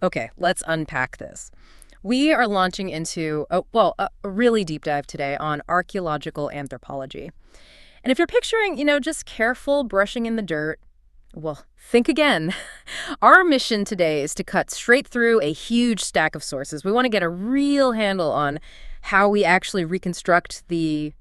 Okay, let's unpack this. We are launching into, a really deep dive today on archaeological anthropology. And if you're picturing, just careful brushing in the dirt, well, think again. Our mission today is to cut straight through a huge stack of sources. We want to get a real handle on how we actually reconstruct the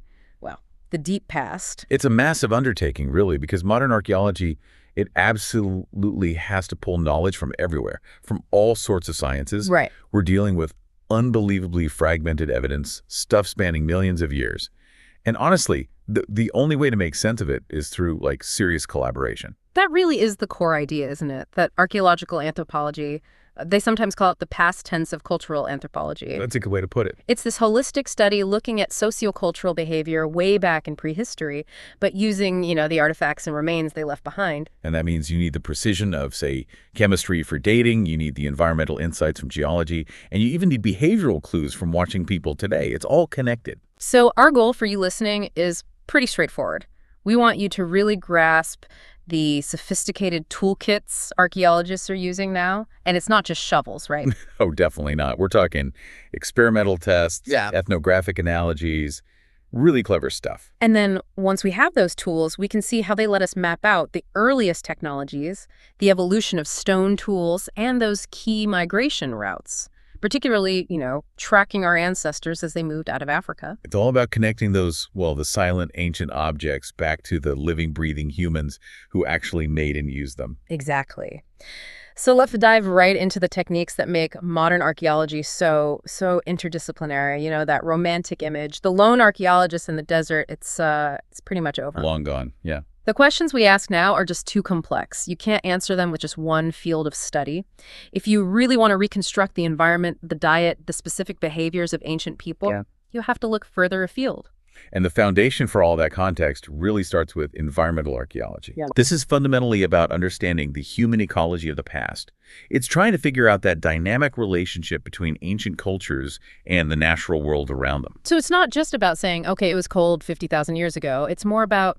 deep past. It's a massive undertaking, really, because modern archaeology, it absolutely has to pull knowledge from everywhere, from all sorts of sciences. Right. We're dealing with unbelievably fragmented evidence, stuff spanning millions of years. And honestly, the only way to make sense of it is through, serious collaboration. That really is the core idea, isn't it? That archaeological anthropology, they sometimes call it the past tense of cultural anthropology. That's a good way to put it. It's this holistic study looking at sociocultural behavior way back in prehistory, but using, the artifacts and remains they left behind. And that means you need the precision of, say, chemistry for dating, you need the environmental insights from geology, and you even need behavioral clues from watching people today. It's all connected. So our goal for you listening is pretty straightforward. We want you to really grasp the sophisticated toolkits archaeologists are using now. And it's not just shovels, right? Oh, definitely not. We're talking experimental tests, ethnographic analogies, really clever stuff. And then once we have those tools, we can see how they let us map out the earliest technologies, the evolution of stone tools, and those key migration routes. Particularly, tracking our ancestors as they moved out of Africa. It's all about connecting those, the silent ancient objects back to the living, breathing humans who actually made and used them. Exactly. So let's dive right into the techniques that make modern archaeology so interdisciplinary. That romantic image, the lone archaeologist in the desert, it's pretty much over. Long gone, yeah. The questions we ask now are just too complex. You can't answer them with just one field of study. If you really want to reconstruct the environment, the diet, the specific behaviors of ancient people, you have to look further afield. And the foundation for all that context really starts with environmental archaeology. Yeah. This is fundamentally about understanding the human ecology of the past. It's trying to figure out that dynamic relationship between ancient cultures and the natural world around them. So it's not just about saying, okay, it was cold 50,000 years ago. It's more about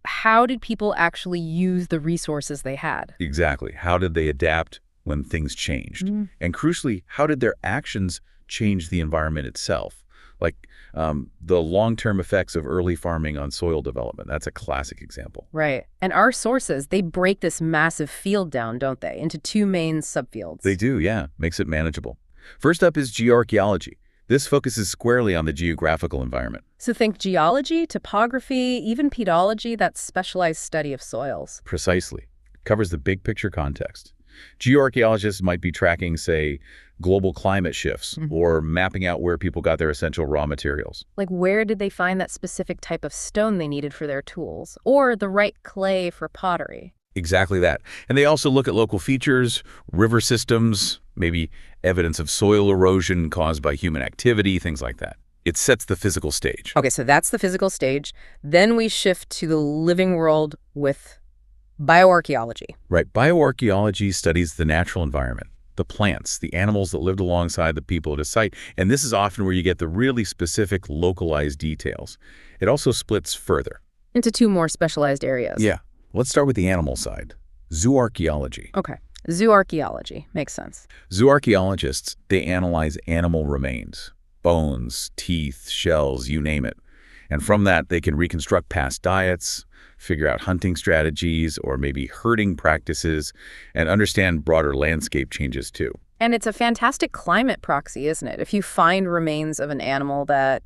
how did people actually use the resources they had? Exactly. How did they adapt when things changed? And crucially, how did their actions change the environment itself? The long-term effects of early farming on soil development. That's a classic example. Right. And our sources, they break this massive field down, don't they, into two main subfields? They do, yeah. Makes it manageable. First up is geoarchaeology. This focuses squarely on the geographical environment. So think geology, topography, even pedology, that specialized study of soils. Precisely. It covers the big picture context. Geoarchaeologists might be tracking, say, global climate shifts or mapping out where people got their essential raw materials. Like where did they find that specific type of stone they needed for their tools or the right clay for pottery? Exactly that. And they also look at local features, river systems, maybe evidence of soil erosion caused by human activity, things like that. It sets the physical stage. Okay, so that's the physical stage. Then we shift to the living world with bioarchaeology. Right. Bioarchaeology studies the natural environment, the plants, the animals that lived alongside the people at a site. And this is often where you get the really specific, localized details. It also splits further. Into two more specialized areas. Yeah. Let's start with the animal side. Zooarchaeology. Okay. Zooarchaeology. Makes sense. Zooarchaeologists, they analyze animal remains, bones, teeth, shells, you name it. And from that, they can reconstruct past diets, figure out hunting strategies or maybe herding practices, and understand broader landscape changes too. And it's a fantastic climate proxy, isn't it? If you find remains of an animal that,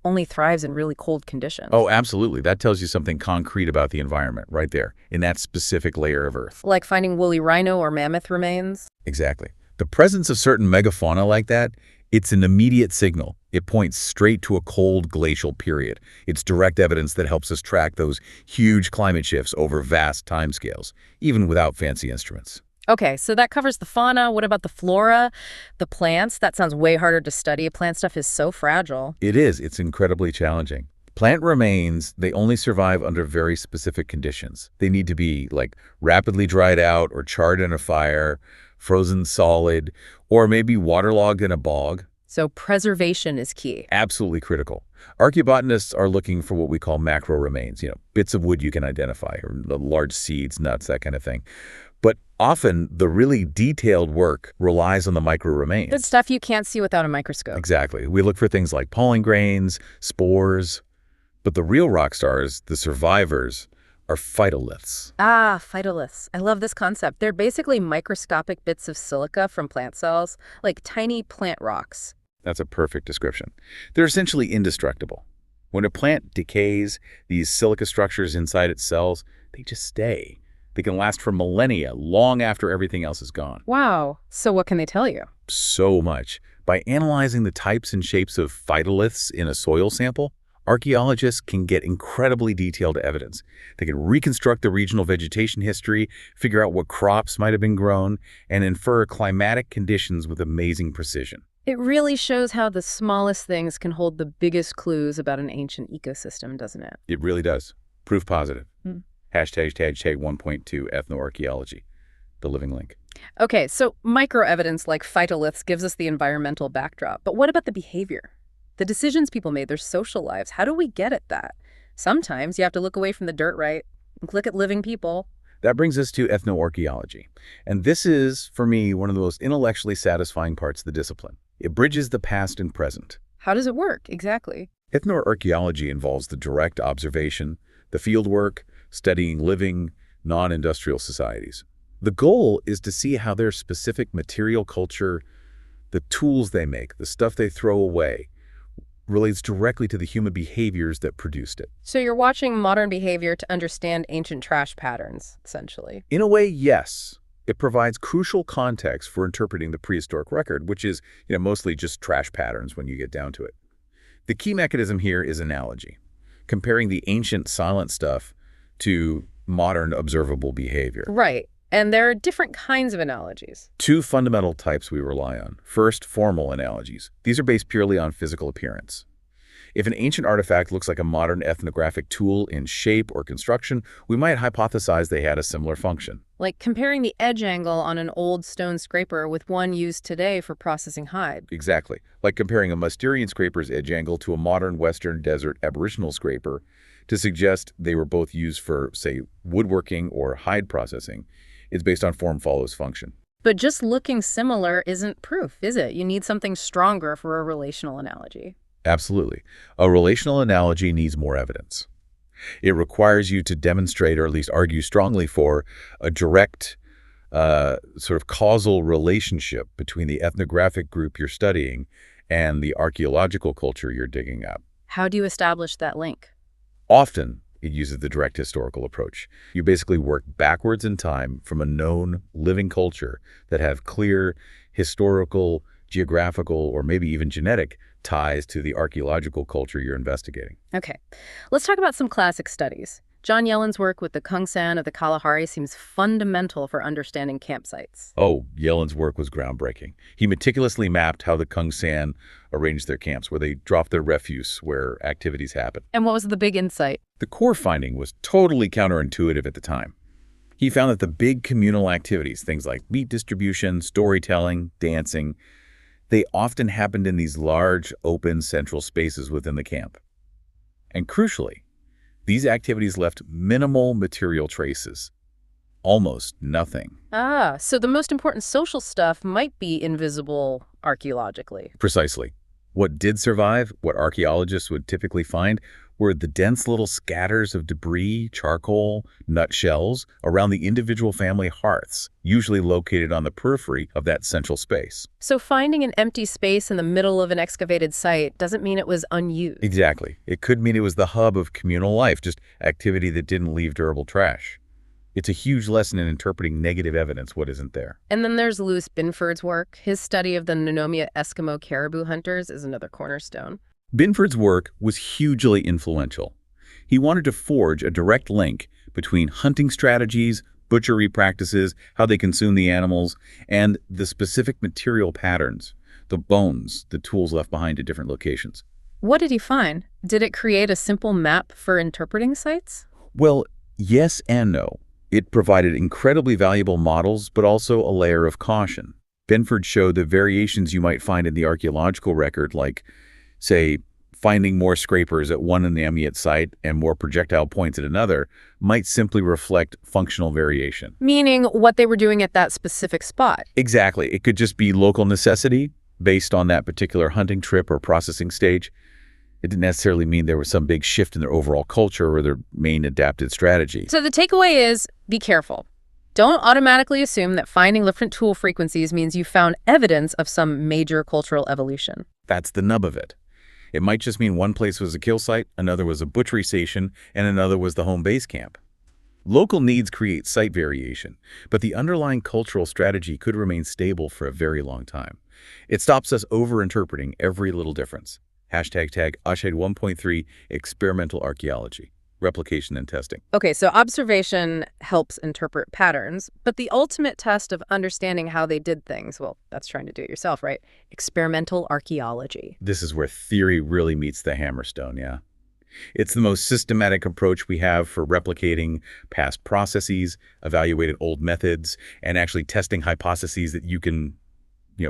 only thrives in really cold conditions. Oh, absolutely. That tells you something concrete about the environment right there in that specific layer of Earth. Like finding woolly rhino or mammoth remains? Exactly. The presence of certain megafauna like that, it's an immediate signal. It points straight to a cold glacial period. It's direct evidence that helps us track those huge climate shifts over vast timescales, even without fancy instruments. Okay, so that covers the fauna. What about the flora, the plants? That sounds way harder to study. Plant stuff is so fragile. It is. It's incredibly challenging. Plant remains, they only survive under very specific conditions. They need to be rapidly dried out or charred in a fire, frozen solid, or maybe waterlogged in a bog. So preservation is key. Absolutely critical. Archaeobotanists are looking for what we call macro remains, bits of wood you can identify, or large seeds, nuts, that kind of thing. But often, the really detailed work relies on the Good microremains. stuff you can't see without a microscope. Exactly. We look for things like pollen grains, spores, but the real rock stars, the survivors, are phytoliths. Ah, phytoliths. I love this concept. They're basically microscopic bits of silica from plant cells, like tiny plant rocks. That's a perfect description. They're essentially indestructible. When a plant decays, these silica structures inside its cells, they just stay. They can last for millennia, long after everything else is gone. Wow. So what can they tell you? So much. By analyzing the types and shapes of phytoliths in a soil sample, archaeologists can get incredibly detailed evidence. They can reconstruct the regional vegetation history, figure out what crops might have been grown, and infer climatic conditions with amazing precision. It really shows how the smallest things can hold the biggest clues about an ancient ecosystem, doesn't it? It really does. Proof positive. Hmm. Hashtag 1.2 ethnoarchaeology. The living link. Okay, so microevidence like phytoliths gives us the environmental backdrop. But what about the behavior? The decisions people made, their social lives. How do we get at that? Sometimes you have to look away from the dirt, right? And look at living people. That brings us to ethnoarchaeology. And this is, for me, one of the most intellectually satisfying parts of the discipline. It bridges the past and present. How does it work, exactly? Ethnoarchaeology involves the direct observation, the fieldwork, studying living, non-industrial societies. The goal is to see how their specific material culture, the tools they make, the stuff they throw away, relates directly to the human behaviors that produced it. So you're watching modern behavior to understand ancient trash patterns, essentially. In a way, yes. It provides crucial context for interpreting the prehistoric record, which is, mostly just trash patterns when you get down to it. The key mechanism here is analogy, comparing the ancient silent stuff to modern observable behavior. Right. And there are different kinds of analogies. Two fundamental types we rely on. First, formal analogies. These are based purely on physical appearance. If an ancient artifact looks like a modern ethnographic tool in shape or construction, we might hypothesize they had a similar function. Like comparing the edge angle on an old stone scraper with one used today for processing hide. Exactly. Like comparing a Mousterian scraper's edge angle to a modern Western desert aboriginal scraper to suggest they were both used for, say, woodworking or hide processing. It's based on form follows function. But just looking similar isn't proof, is it? You need something stronger for a relational analogy. Absolutely. A relational analogy needs more evidence. It requires you to demonstrate, or at least argue strongly for, a direct sort of causal relationship between the ethnographic group you're studying and the archaeological culture you're digging up. How do you establish that link? Often, it uses the direct historical approach. You basically work backwards in time from a known living culture that have clear historical, geographical, or maybe even genetic ties to the archaeological culture you're investigating. Okay, let's talk about some classic studies. John Yellen's work with the Kungsan of the Kalahari seems fundamental for understanding campsites. Oh, Yellen's work was groundbreaking. He meticulously mapped how the Kungsan arranged their camps, where they dropped their refuse where activities happen. And what was the big insight? The core finding was totally counterintuitive at the time. He found that the big communal activities, things like meat distribution, storytelling, dancing, they often happened in these large, open, central spaces within the camp. And crucially, these activities left minimal material traces, almost nothing. Ah, so the most important social stuff might be invisible archaeologically. Precisely. What did survive, what archaeologists would typically find, were the dense little scatters of debris, charcoal, nutshells around the individual family hearths, usually located on the periphery of that central space. So finding an empty space in the middle of an excavated site doesn't mean it was unused. Exactly. It could mean it was the hub of communal life, just activity that didn't leave durable trash. It's a huge lesson in interpreting negative evidence, what isn't there. And then there's Louis Binford's work. His study of the Nonomia Eskimo caribou hunters is another cornerstone. Binford's work was hugely influential. He wanted to forge a direct link between hunting strategies, butchery practices, how they consume the animals, and the specific material patterns, the bones, the tools left behind at different locations. What did he find? Did it create a simple map for interpreting sites? Well, yes and no. It provided incredibly valuable models, but also a layer of caution. Binford showed the variations you might find in the archaeological record, like, say, Finding more scrapers at one inamate site and more projectile points at another might simply reflect functional variation. Meaning what they were doing at that specific spot. Exactly. It could just be local necessity based on that particular hunting trip or processing stage. It didn't necessarily mean there was some big shift in their overall culture or their main adapted strategy. So the takeaway is, be careful. Don't automatically assume that finding different tool frequencies means you found evidence of some major cultural evolution. That's the nub of it. It might just mean one place was a kill site, another was a butchery station, and another was the home base camp. Local needs create site variation, but the underlying cultural strategy could remain stable for a very long time. It stops us over-interpreting every little difference. Hashtag 1.3 experimental archaeology, replication and testing. Okay, so observation helps interpret patterns, but the ultimate test of understanding how they did things, well, that's trying to do it yourself, right? Experimental archaeology. This is where theory really meets the hammerstone, yeah? It's the most systematic approach we have for replicating past processes, evaluating old methods, and actually testing hypotheses that you can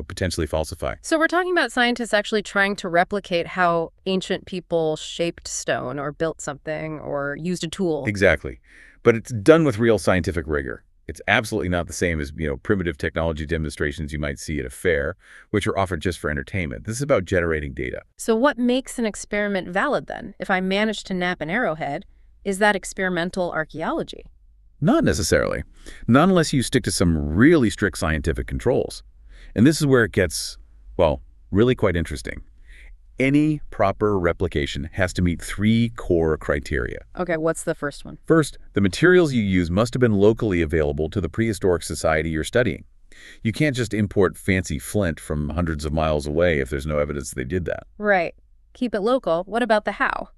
potentially falsify. So we're talking about scientists actually trying to replicate how ancient people shaped stone or built something or used a tool. Exactly. But it's done with real scientific rigor. It's absolutely not the same as, primitive technology demonstrations you might see at a fair, which are offered just for entertainment. This is about generating data. So what makes an experiment valid then? If I manage to nap an arrowhead, is that experimental archaeology? Not necessarily. Not unless you stick to some really strict scientific controls. And this is where it gets, well, really quite interesting. Any proper replication has to meet 3 core criteria. Okay, what's the first one? First, the materials you use must have been locally available to the prehistoric society you're studying. You can't just import fancy flint from hundreds of miles away if there's no evidence they did that. Right. Keep it local. What about the how?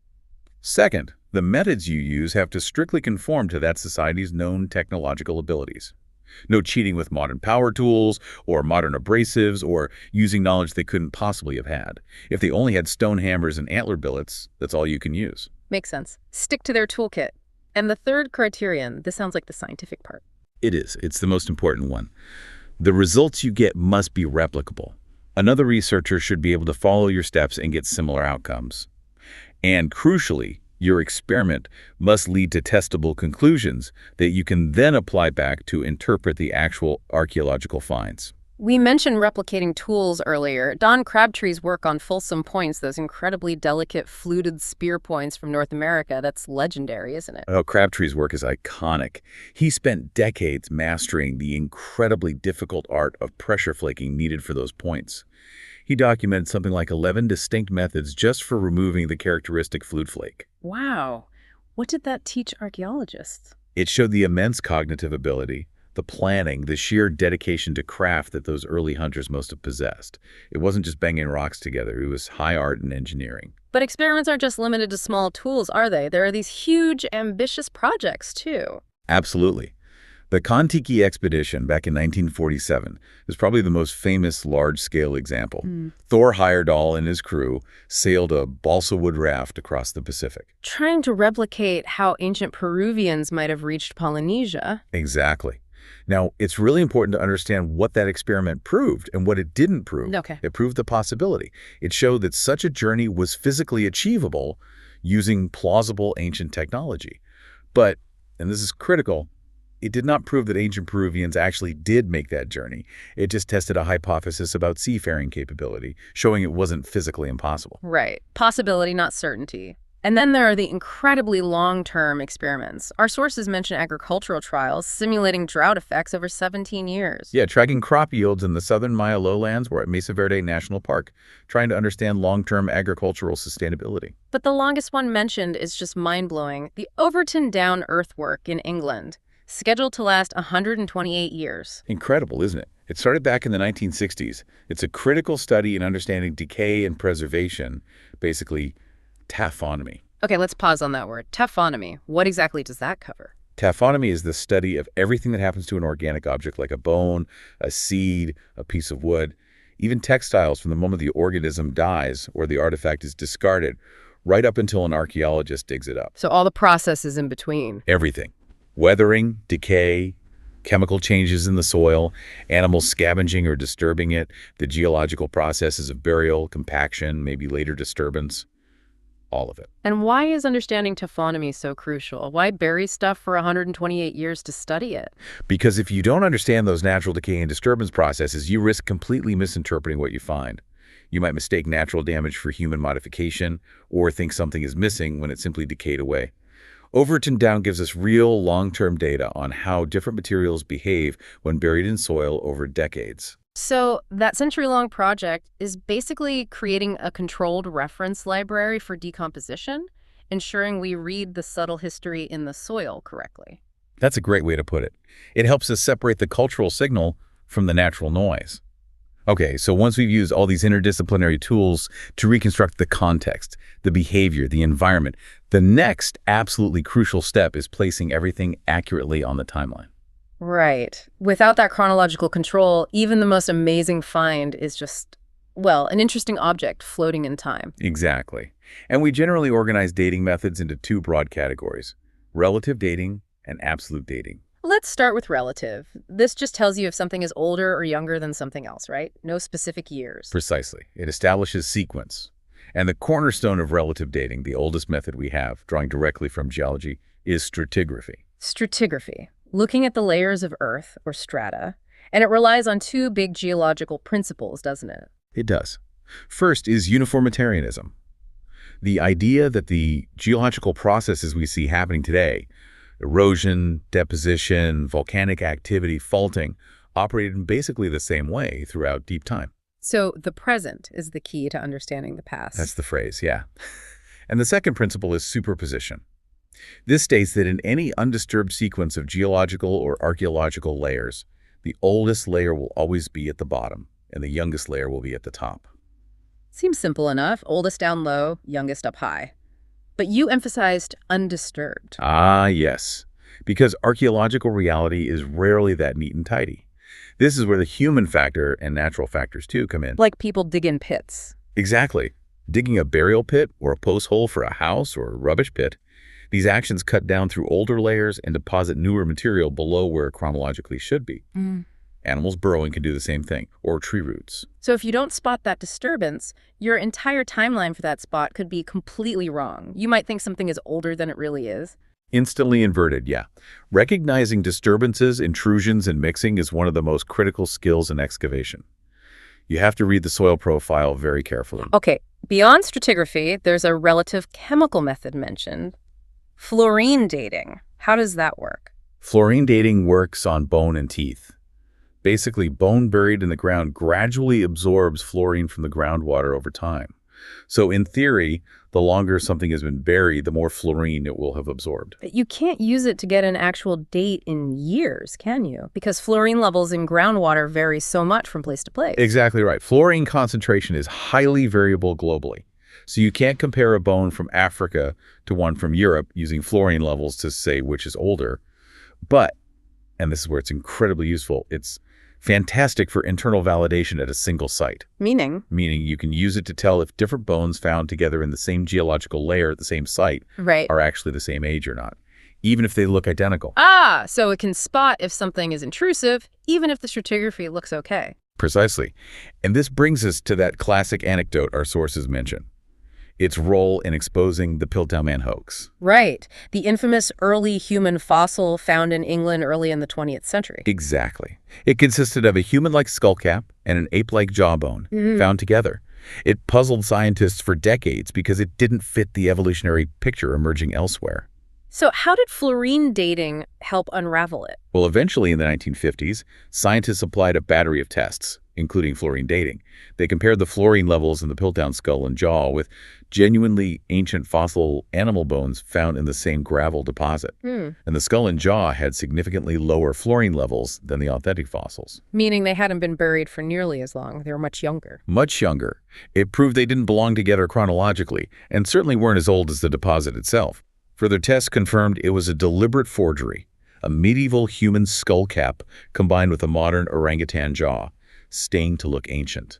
Second, the methods you use have to strictly conform to that society's known technological abilities. No cheating with modern power tools or modern abrasives or using knowledge they couldn't possibly have had. If they only had stone hammers and antler billets, that's all you can use. Makes sense. Stick to their toolkit. And the third criterion, this sounds like the scientific part. It is. It's the most important one. The results you get must be replicable. Another researcher should be able to follow your steps and get similar outcomes. And crucially, your experiment must lead to testable conclusions that you can then apply back to interpret the actual archaeological finds. We mentioned replicating tools earlier. Don Crabtree's work on Folsom Points, those incredibly delicate fluted spear points from North America, that's legendary, isn't it? Oh, Crabtree's work is iconic. He spent decades mastering the incredibly difficult art of pressure flaking needed for those points. He documented something like 11 distinct methods just for removing the characteristic flute flake. Wow. What did that teach archaeologists? It showed the immense cognitive ability, the planning, the sheer dedication to craft that those early hunters must have possessed. It wasn't just banging rocks together. It was high art and engineering. But experiments aren't just limited to small tools, are they? There are these huge, ambitious projects, too. Absolutely. The Kon-Tiki expedition back in 1947 is probably the most famous large-scale example. Thor Heyerdahl and his crew sailed a balsa wood raft across the Pacific. Trying to replicate how ancient Peruvians might have reached Polynesia. Exactly. Now, it's really important to understand what that experiment proved and what it didn't prove. Okay. It proved the possibility. It showed that such a journey was physically achievable using plausible ancient technology. But, and this is critical, it did not prove that ancient Peruvians actually did make that journey. It just tested a hypothesis about seafaring capability, showing it wasn't physically impossible. Right. Possibility, not certainty. And then there are the incredibly long-term experiments. Our sources mention agricultural trials simulating drought effects over 17 years. Yeah, tracking crop yields in the southern Maya lowlands or at Mesa Verde National Park, trying to understand long-term agricultural sustainability. But the longest one mentioned is just mind-blowing. The Overton Down earthwork in England, scheduled to last 128 years. Incredible, isn't it? It started back in the 1960s. It's a critical study in understanding decay and preservation, basically taphonomy. Okay, let's pause on that word. Taphonomy. What exactly does that cover? Taphonomy is the study of everything that happens to an organic object like a bone, a seed, a piece of wood, even textiles from the moment the organism dies or the artifact is discarded, right up until an archaeologist digs it up. So all the processes in between. Everything. Weathering, decay, chemical changes in the soil, animals scavenging or disturbing it, the geological processes of burial, compaction, maybe later disturbance. all of it. And why is understanding taphonomy so crucial? Why bury stuff for 128 years to study it? Because if you don't understand those natural decay and disturbance processes, you risk completely misinterpreting what you find. You might mistake natural damage for human modification or think something is missing when it simply decayed away. Overton Down gives us real long-term data on how different materials behave when buried in soil over decades. So that century-long project is basically creating a controlled reference library for decomposition, ensuring we read the subtle history in the soil correctly. That's a great way to put it. It helps us separate the cultural signal from the natural noise. Okay, so once we've used all these interdisciplinary tools to reconstruct the context, the behavior, the environment, the next absolutely crucial step is placing everything accurately on the timeline. Right. Without that chronological control, even the most amazing find is just, well, an interesting object floating in time. Exactly. And we generally organize dating methods into two broad categories: relative dating and absolute dating. Let's start with relative. This just tells you if something is older or younger than something else, right? No specific years. Precisely. It establishes sequence. And the cornerstone of relative dating, the oldest method we have, drawing directly from geology, is stratigraphy. Stratigraphy, looking at the layers of Earth, or strata, and it relies on two big geological principles, doesn't it? It does. First is uniformitarianism. The idea that the geological processes we see happening today, erosion, deposition, volcanic activity, faulting, operated in basically the same way throughout deep time. So the present is the key to understanding the past. That's the phrase, yeah. And the second principle is superposition. This states that in any undisturbed sequence of geological or archaeological layers, the oldest layer will always be at the bottom, and the youngest layer will be at the top. Seems simple enough. Oldest down low, youngest up high. But you emphasized undisturbed. Ah, yes, because archaeological reality is rarely that neat and tidy. This is where the human factor and natural factors too come in. Like people dig in pits. Exactly. Digging a burial pit or a post hole for a house or a rubbish pit, these actions cut down through older layers and deposit newer material below where it chronologically should be. Animals burrowing can do the same thing, or tree roots. So if you don't spot that disturbance, your entire timeline for that spot could be completely wrong. You might think something is older than it really is. Instantly inverted, yeah. Recognizing disturbances, intrusions, and mixing is one of the most critical skills in excavation. You have to read the soil profile very carefully. Okay, beyond stratigraphy, there's a relative chemical method mentioned. Fluorine dating. How does that work? Fluorine dating works on bone and teeth. Basically, bone buried in the ground gradually absorbs fluorine from the groundwater over time. So in theory, the longer something has been buried, the more fluorine it will have absorbed. But you can't use it to get an actual date in years, can you? Because fluorine levels in groundwater vary so much from place to place. Exactly right. Fluorine concentration is highly variable globally. So you can't compare a bone from Africa to one from Europe using fluorine levels to say which is older. But, and this is where it's incredibly useful, it's fantastic for internal validation at a single site. Meaning? Meaning you can use it to tell if different bones found together in the same geological layer at the same site Right. are actually the same age or not, even if they look identical. Ah, so it can spot if something is intrusive, even if the stratigraphy looks okay. Precisely. And this brings us to that classic anecdote our sources mention: its role in exposing the Piltdown Man hoax. Right. The infamous early human fossil found in England early in the 20th century. Exactly. It consisted of a human-like skullcap and an ape-like jawbone found together. It puzzled scientists for decades because it didn't fit the evolutionary picture emerging elsewhere. So how did fluorine dating help unravel it? Well, eventually in the 1950s, scientists applied a battery of tests, including fluorine dating. They compared the fluorine levels in the Piltdown skull and jaw with genuinely ancient fossil animal bones found in the same gravel deposit. And the skull and jaw had significantly lower fluorine levels than the authentic fossils. Meaning they hadn't been buried for nearly as long. They were much younger. Much younger. It proved they didn't belong together chronologically, and certainly weren't as old as the deposit itself. Further tests confirmed it was a deliberate forgery, a medieval human skull cap combined with a modern orangutan jaw, stained to look ancient.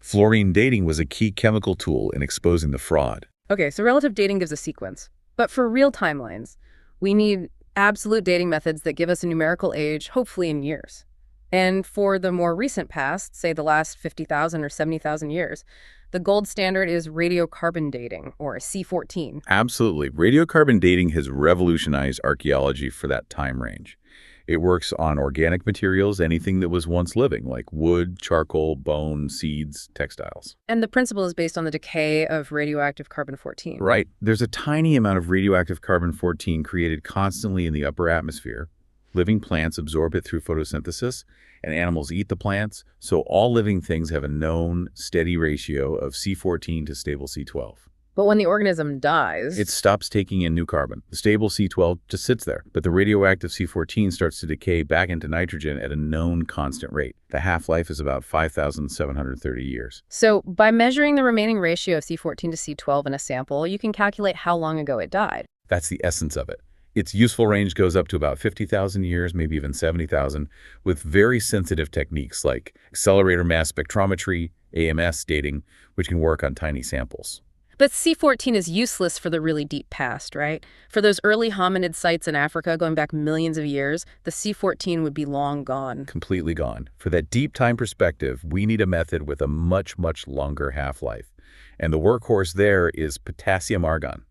Fluorine dating was a key chemical tool in exposing the fraud. Okay, so relative dating gives a sequence. But for real timelines, we need absolute dating methods that give us a numerical age, hopefully in years. And for the more recent past, say the last 50,000 or 70,000 years, the gold standard is radiocarbon dating, or C14. Absolutely. Radiocarbon dating has revolutionized archaeology for that time range. It works on organic materials, anything that was once living, like wood, charcoal, bone, seeds, textiles. And the principle is based on the decay of radioactive carbon-14. Right. There's a tiny amount of radioactive carbon-14 created constantly in the upper atmosphere. Living plants absorb it through photosynthesis, and animals eat the plants, so all living things have a known, steady ratio of C14 to stable C12. But when the organism dies... It stops taking in new carbon. The stable C12 just sits there, but the radioactive C14 starts to decay back into nitrogen at a known constant rate. The half-life is about 5,730 years. So by measuring the remaining ratio of C14 to C12 in a sample, you can calculate how long ago it died. That's the essence of it. Its useful range goes up to about 50,000 years, maybe even 70,000, with very sensitive techniques like accelerator mass spectrometry, AMS dating, which can work on tiny samples. But C14 is useless for the really deep past, right? For those early hominid sites in Africa going back millions of years, the C14 would be long gone. Completely gone. For that deep time perspective, we need a method with a much, much longer half-life. And the workhorse there is potassium-argon,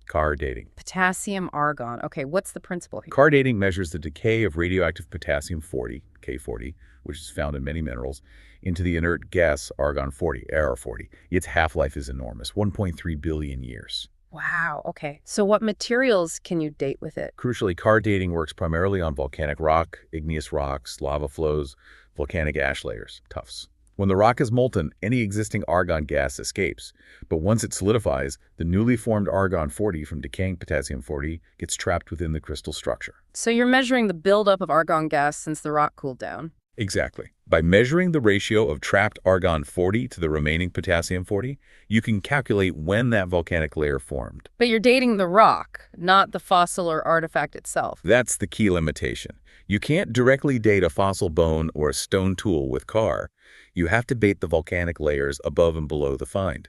CAR dating. Potassium-argon. Okay, what's the principle here? CAR dating measures the decay of radioactive potassium-40, K40, which is found in many minerals, into the inert gas argon-40, AR-40. Its half-life is enormous, 1.3 billion years. Wow, okay. So what materials can you date with it? Crucially, CAR dating works primarily on volcanic rock, igneous rocks, lava flows, volcanic ash layers, tuffs. When the rock is molten, any existing argon gas escapes. But once it solidifies, the newly formed argon-40 from decaying potassium-40 gets trapped within the crystal structure. So you're measuring the buildup of argon gas since the rock cooled down. Exactly. By measuring the ratio of trapped argon-40 to the remaining potassium-40, you can calculate when that volcanic layer formed. But you're dating the rock, not the fossil or artifact itself. That's the key limitation. You can't directly date a fossil bone or a stone tool with CAR. You have to date the volcanic layers above and below the find.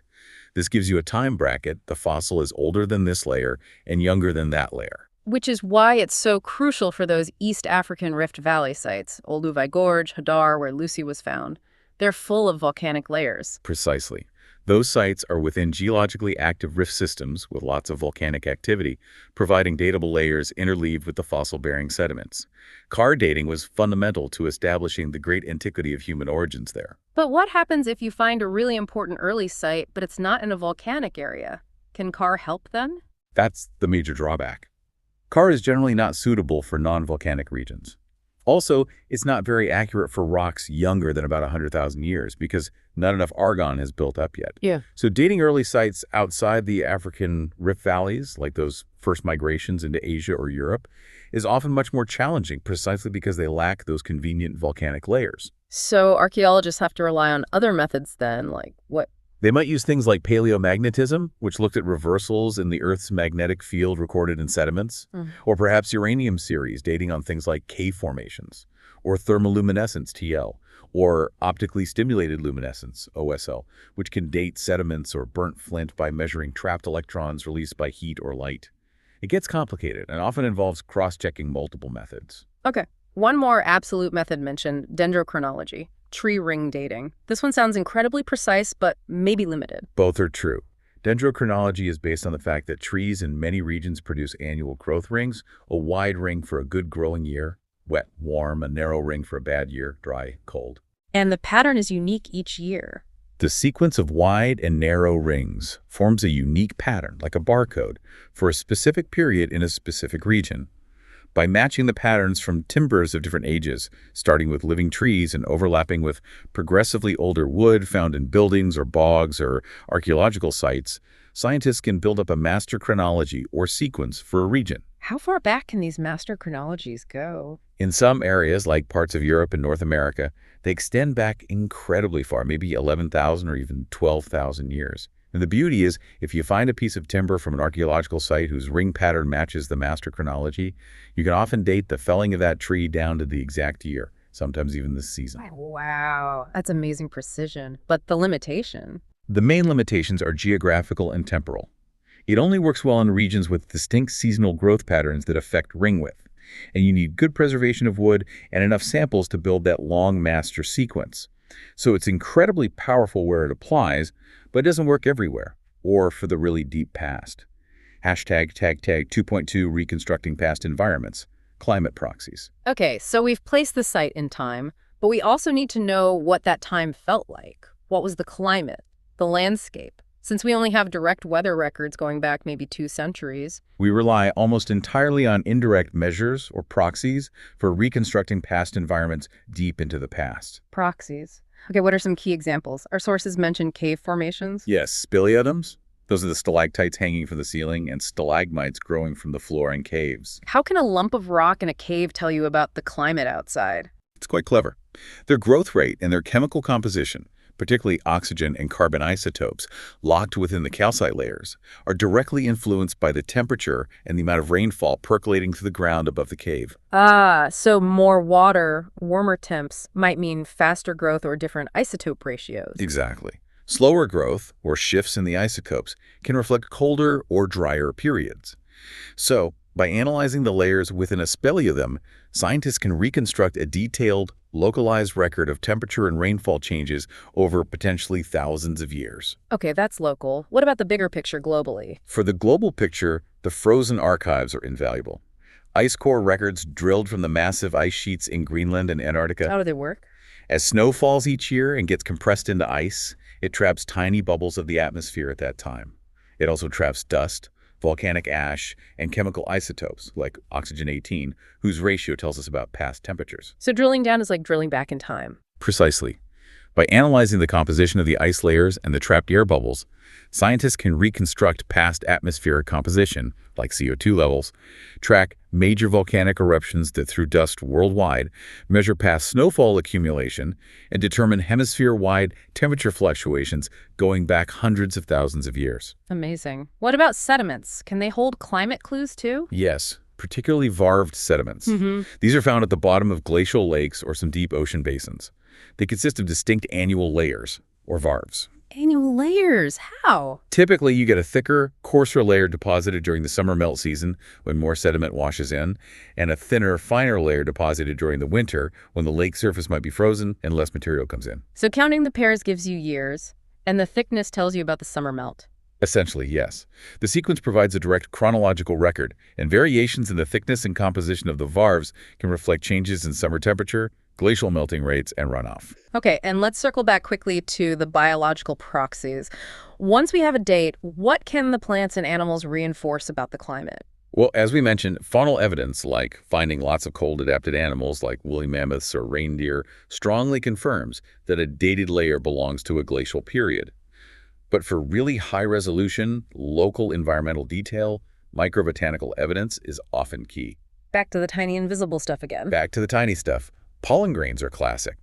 This gives you a time bracket. The fossil is older than this layer and younger than that layer. Which is why it's so crucial for those East African Rift Valley sites, Olduvai Gorge, Hadar, where Lucy was found. They're full of volcanic layers. Precisely. Those sites are within geologically active rift systems with lots of volcanic activity, providing datable layers interleaved with the fossil-bearing sediments. CAR dating was fundamental to establishing the great antiquity of human origins there. But what happens if you find a really important early site, but it's not in a volcanic area? Can CAR help then? That's the major drawback. CAR is generally not suitable for non-volcanic regions. Also, it's not very accurate for rocks younger than about 100,000 years because not enough argon has built up yet. Yeah. So dating early sites outside the African rift valleys, like those first migrations into Asia or Europe, is often much more challenging precisely because they lack those convenient volcanic layers. So archaeologists have to rely on other methods then, like what? They might use things like paleomagnetism, which looked at reversals in the Earth's magnetic field recorded in sediments, or perhaps uranium series dating on things like cave formations, or thermoluminescence, TL, or optically stimulated luminescence, OSL, which can date sediments or burnt flint by measuring trapped electrons released by heat or light. It gets complicated and often involves cross-checking multiple methods. Okay. One more absolute method mentioned, dendrochronology. Tree ring dating. This one sounds incredibly precise, but maybe limited. Both are true. Dendrochronology is based on the fact that trees in many regions produce annual growth rings, a wide ring for a good growing year, wet, warm, a narrow ring for a bad year, dry, cold. And the pattern is unique each year. The sequence of wide and narrow rings forms a unique pattern, like a barcode, for a specific period in a specific region. By matching the patterns from timbers of different ages, starting with living trees and overlapping with progressively older wood found in buildings or bogs or archaeological sites, scientists can build up a master chronology or sequence for a region. How far back can these master chronologies go? In some areas, like parts of Europe and North America, they extend back incredibly far, maybe 11,000 or even 12,000 years. And the beauty is, if you find a piece of timber from an archaeological site whose ring pattern matches the master chronology, you can often date the felling of that tree down to the exact year, sometimes even the season. Wow, that's amazing precision. But the limitation? The main limitations are geographical and temporal. It only works well in regions with distinct seasonal growth patterns that affect ring width. And you need good preservation of wood and enough samples to build that long master sequence. So it's incredibly powerful where it applies, but it doesn't work everywhere, or for the really deep past. Hashtag tag tag 2.2 reconstructing past environments, climate proxies. Okay, so we've placed the site in time, but we also need to know what that time felt like. What was the climate, the landscape? Since we only have direct weather records going back maybe 2 centuries. We rely almost entirely on indirect measures or proxies for reconstructing past environments deep into the past. Proxies. Okay, what are some key examples? Our sources mention cave formations. Yes, speleotoms. Those are the stalactites hanging from the ceiling and stalagmites growing from the floor in caves. How can a lump of rock in a cave tell you about the climate outside? It's quite clever. Their growth rate and their chemical composition, particularly oxygen and carbon isotopes, locked within the calcite layers, are directly influenced by the temperature and the amount of rainfall percolating through the ground above the cave. Ah, so more water, warmer temps might mean faster growth or different isotope ratios. Exactly. Slower growth, or shifts in the isotopes, can reflect colder or drier periods. So, by analyzing the layers within a speleothem, scientists can reconstruct a detailed, localized record of temperature and rainfall changes over potentially thousands of years. Okay, that's local. What about the bigger picture globally? For the global picture, the frozen archives are invaluable. Ice core records drilled from the massive ice sheets in Greenland and Antarctica. How do they work? As snow falls each year and gets compressed into ice, it traps tiny bubbles of the atmosphere at that time. It also traps dust, volcanic ash, and chemical isotopes, like oxygen-18, whose ratio tells us about past temperatures. So drilling down is like drilling back in time. Precisely. By analyzing the composition of the ice layers and the trapped air bubbles, scientists can reconstruct past atmospheric composition, like CO2 levels, track major volcanic eruptions that threw dust worldwide, measure past snowfall accumulation, and determine hemisphere-wide temperature fluctuations going back hundreds of thousands of years. Amazing. What about sediments? Can they hold climate clues too? Yes, particularly varved sediments. These are found at the bottom of glacial lakes or some deep ocean basins. They consist of distinct annual layers, or varves. Annual layers? How? Typically, you get a thicker, coarser layer deposited during the summer melt season when more sediment washes in, and a thinner, finer layer deposited during the winter when the lake surface might be frozen and less material comes in. So counting the pairs gives you years, and the thickness tells you about the summer melt. Essentially, yes. The sequence provides a direct chronological record, and variations in the thickness and composition of the varves can reflect changes in summer temperature, glacial melting rates, and runoff. Okay, and let's circle back quickly to the biological proxies. Once we have a date, what can the plants and animals reinforce about the climate? Well, as we mentioned, faunal evidence, like finding lots of cold-adapted animals like woolly mammoths or reindeer, strongly confirms that a dated layer belongs to a glacial period. But for really high-resolution, local environmental detail, microbotanical evidence is often key. Back to the tiny invisible stuff again. Back to the tiny stuff. Pollen grains are classic.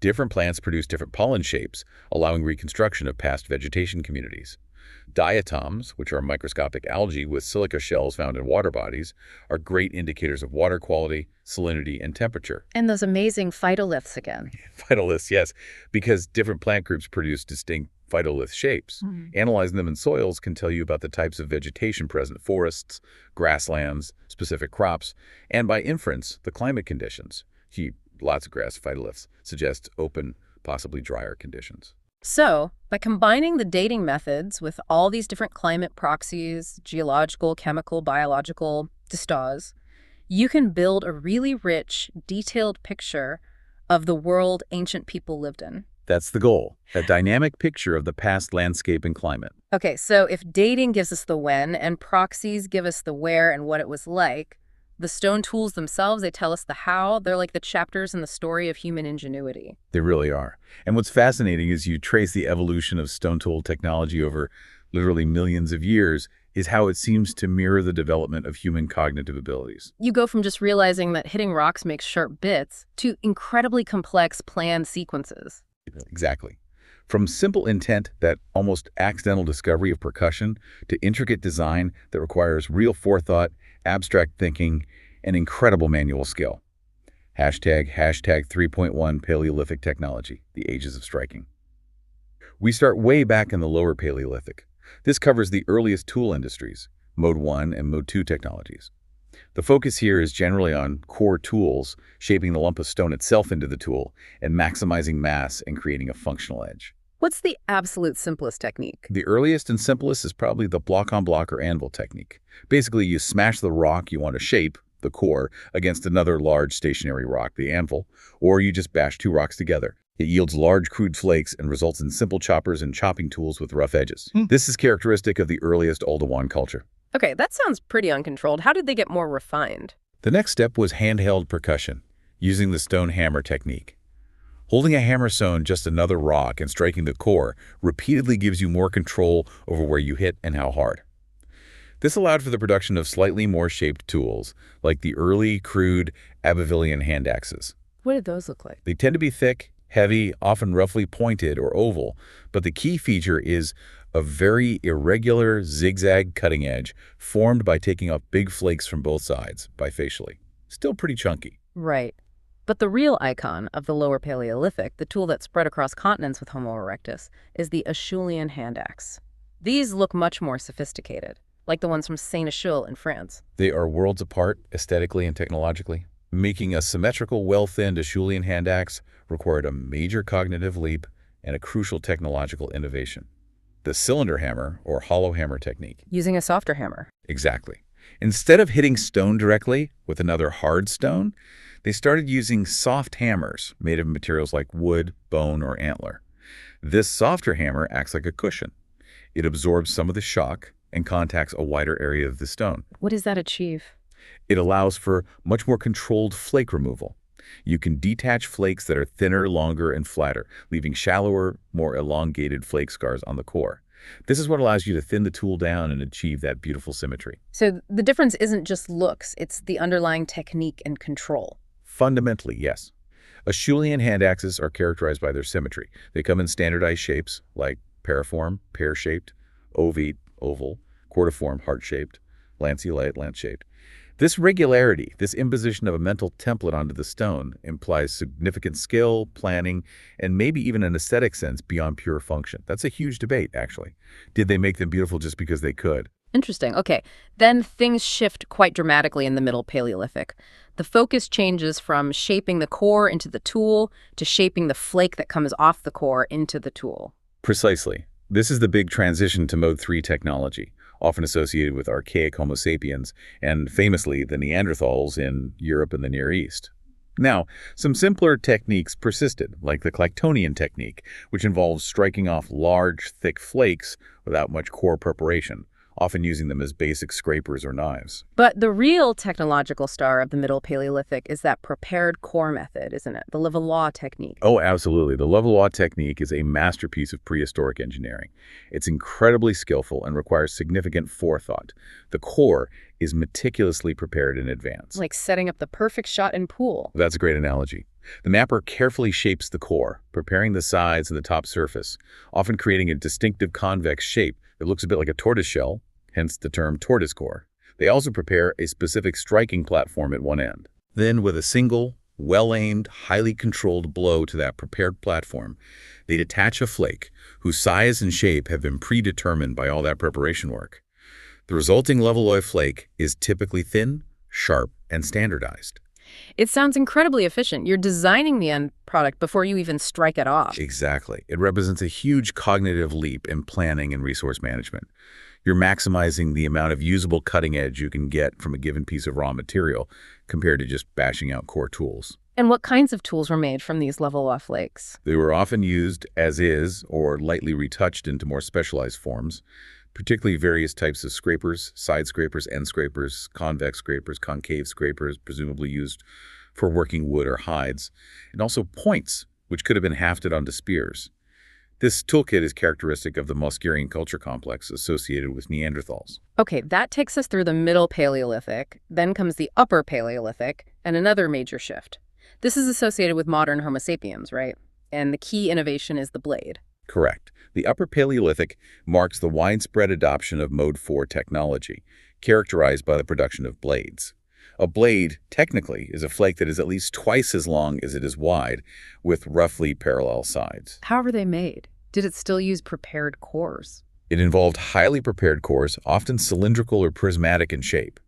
Different plants produce different pollen shapes, allowing reconstruction of past vegetation communities. Diatoms, which are microscopic algae with silica shells found in water bodies, are great indicators of water quality, salinity, and temperature. And those amazing phytoliths again. Phytoliths, yes, because different plant groups produce distinct phytolith shapes. Analyzing them in soils can tell you about the types of vegetation present: forests, grasslands, specific crops, and by inference, the climate conditions. Lots of grass phytoliths suggest open, possibly drier conditions. So, by combining the dating methods with all these different climate proxies, geological, chemical, biological, distas, you can build a really rich, detailed picture of the world ancient people lived in. That's the goal, a dynamic picture of the past landscape and climate. Okay, so if dating gives us the when and proxies give us the where and what it was like, the stone tools themselves, they tell us the how. They're like the chapters in the story of human ingenuity. They really are. And what's fascinating is you trace the evolution of stone tool technology over literally millions of years is how it seems to mirror the development of human cognitive abilities. You go from just realizing that hitting rocks makes sharp bits to incredibly complex planned sequences. Exactly. From simple intent, that almost accidental discovery of percussion, to intricate design that requires real forethought, abstract thinking, and incredible manual skill. Hashtag 3.1 Paleolithic technology, the ages of striking. We start way back in the lower Paleolithic. This covers the earliest tool industries, Mode 1 and Mode 2 technologies. The focus here is generally on core tools, shaping the lump of stone itself into the tool, and maximizing mass and creating a functional edge. What's the absolute simplest technique? The earliest and simplest is probably the block-on-block or anvil technique. Basically, you smash the rock you want to shape, the core, against another large stationary rock, the anvil, or you just bash two rocks together. It yields large crude flakes and results in simple choppers and chopping tools with rough edges. This is characteristic of the earliest Oldowan culture. Okay, that sounds pretty uncontrolled. How did they get more refined? The next step was handheld percussion, using the stone hammer technique. Holding a hammer stone just another rock and striking the core repeatedly gives you more control over where you hit and how hard. This allowed for the production of slightly more shaped tools, like the early, crude Abbevillean hand axes. What did those look like? They tend to be thick, heavy, often roughly pointed or oval, but the key feature is a very irregular zigzag cutting edge formed by taking off big flakes from both sides bifacially. Still pretty chunky. Right. But the real icon of the Lower Paleolithic, the tool that spread across continents with Homo erectus, is the Acheulean hand axe. These look much more sophisticated, like the ones from Saint-Achille in France. They are worlds apart aesthetically and technologically. Making a symmetrical, well-thinned Acheulean hand axe required a major cognitive leap and a crucial technological innovation. The cylinder hammer, or hollow hammer technique. Using a softer hammer. Exactly. Instead of hitting stone directly with another hard stone, they started using soft hammers made of materials like wood, bone, or antler. This softer hammer acts like a cushion. It absorbs some of the shock and contacts a wider area of the stone. What does that achieve? It allows for much more controlled flake removal. You can detach flakes that are thinner, longer, and flatter, leaving shallower, more elongated flake scars on the core. This is what allows you to thin the tool down and achieve that beautiful symmetry. So the difference isn't just looks, it's the underlying technique and control. Fundamentally, yes. Acheulean hand axes are characterized by their symmetry. They come in standardized shapes like pariform, pear-shaped, ovate, oval, cordiform, heart-shaped, lanceolate, lance-shaped. This regularity, this imposition of a mental template onto the stone, implies significant skill, planning, and maybe even an aesthetic sense beyond pure function. That's a huge debate, actually. Did they make them beautiful just because they could? Interesting. Okay. Then things shift quite dramatically in the Middle Paleolithic. The focus changes from shaping the core into the tool to shaping the flake that comes off the core into the tool. Precisely. This is the big transition to Mode 3 technology, often associated with archaic Homo sapiens and famously the Neanderthals in Europe and the Near East. Now, some simpler techniques persisted, like the Clactonian technique, which involves striking off large, thick flakes without much core preparation, often using them as basic scrapers or knives. But the real technological star of the Middle Paleolithic is that prepared core method, isn't it? The Levallois technique. Oh, absolutely. The Levallois technique is a masterpiece of prehistoric engineering. It's incredibly skillful and requires significant forethought. The core is meticulously prepared in advance. Like setting up the perfect shot in pool. That's a great analogy. The mapper carefully shapes the core, preparing the sides and the top surface, often creating a distinctive convex shape that looks a bit like a tortoise shell, hence the term tortoise core. They also prepare a specific striking platform at one end. Then, with a single, well-aimed, highly controlled blow to that prepared platform, they detach a flake whose size and shape have been predetermined by all that preparation work. The resulting Levallois flake is typically thin, sharp, and standardized. It sounds incredibly efficient. You're designing the end product before you even strike it off. Exactly. It represents a huge cognitive leap in planning and resource management. You're maximizing the amount of usable cutting edge you can get from a given piece of raw material compared to just bashing out core tools. And what kinds of tools were made from these Levallois flakes? They were often used as is or lightly retouched into more specialized forms, particularly various types of scrapers, side scrapers, end scrapers, convex scrapers, concave scrapers, presumably used for working wood or hides, and also points, which could have been hafted onto spears. This toolkit is characteristic of the Moskerian culture complex associated with Neanderthals. Okay, that takes us through the Middle Paleolithic, then comes the Upper Paleolithic, and another major shift. This is associated with modern Homo sapiens, right? And the key innovation is the blade. Correct. The Upper Paleolithic marks the widespread adoption of Mode 4 technology, characterized by the production of blades. A blade, technically, is a flake that is at least twice as long as it is wide, with roughly parallel sides. How were they made? Did it still use prepared cores? It involved highly prepared cores, often cylindrical or prismatic in shape.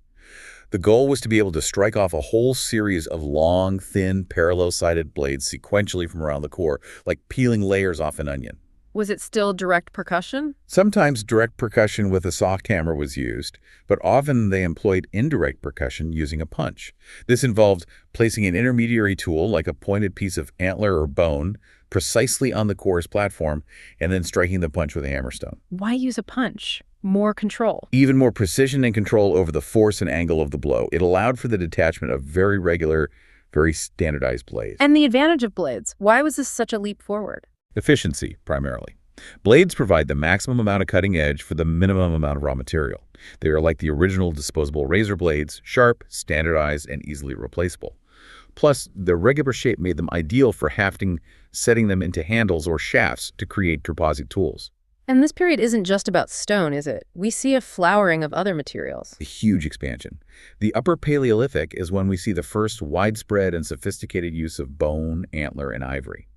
The goal was to be able to strike off a whole series of long, thin, parallel-sided blades sequentially from around the core, like peeling layers off an onion. Was it still direct percussion? Sometimes direct percussion with a soft hammer was used, but often they employed indirect percussion using a punch. This involved placing an intermediary tool, like a pointed piece of antler or bone, precisely on the core's platform, and then striking the punch with a hammerstone. Why use a punch? More control. Even more precision and control over the force and angle of the blow. It allowed for the detachment of very regular, very standardized blades. And the advantage of blades. Why was this such a leap forward? Efficiency, primarily. Blades provide the maximum amount of cutting edge for the minimum amount of raw material. They are like the original disposable razor blades, sharp, standardized, and easily replaceable. Plus, their regular shape made them ideal for hafting, setting them into handles or shafts to create composite tools. And this period isn't just about stone, is it? We see a flowering of other materials. A huge expansion. The Upper Paleolithic is when we see the first widespread and sophisticated use of bone, antler, and ivory.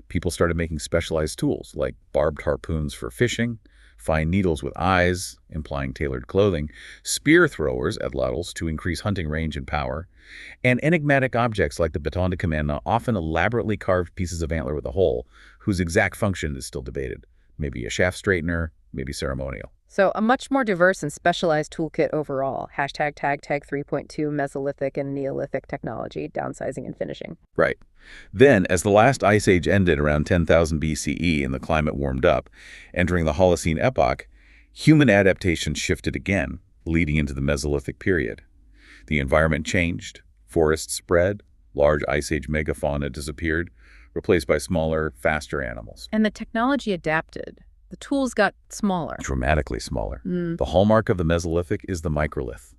People started making specialized tools like barbed harpoons for fishing, fine needles with eyes, implying tailored clothing, spear throwers at Luddles to increase hunting range and power, and enigmatic objects like the baton de command, often elaborately carved pieces of antler with a hole, whose exact function is still debated. Maybe a shaft straightener, maybe ceremonial. So a much more diverse and specialized toolkit overall. Hashtag tag 3.2 Mesolithic and Neolithic technology, downsizing and finishing. Right. Then, as the last ice age ended around 10,000 BCE and the climate warmed up, entering the Holocene epoch, human adaptation shifted again, leading into the Mesolithic period. The environment changed, forests spread, large ice age megafauna disappeared, replaced by smaller, faster animals. And the technology adapted. The tools got smaller. Dramatically smaller. The hallmark of the Mesolithic is the microlith.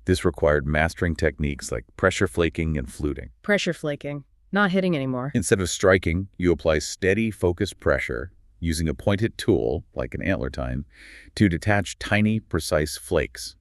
This required mastering techniques like pressure flaking and fluting. Pressure flaking. Not hitting anymore. Instead of striking, you apply steady, focused pressure using a pointed tool, like an antler tine, to detach tiny, precise flakes.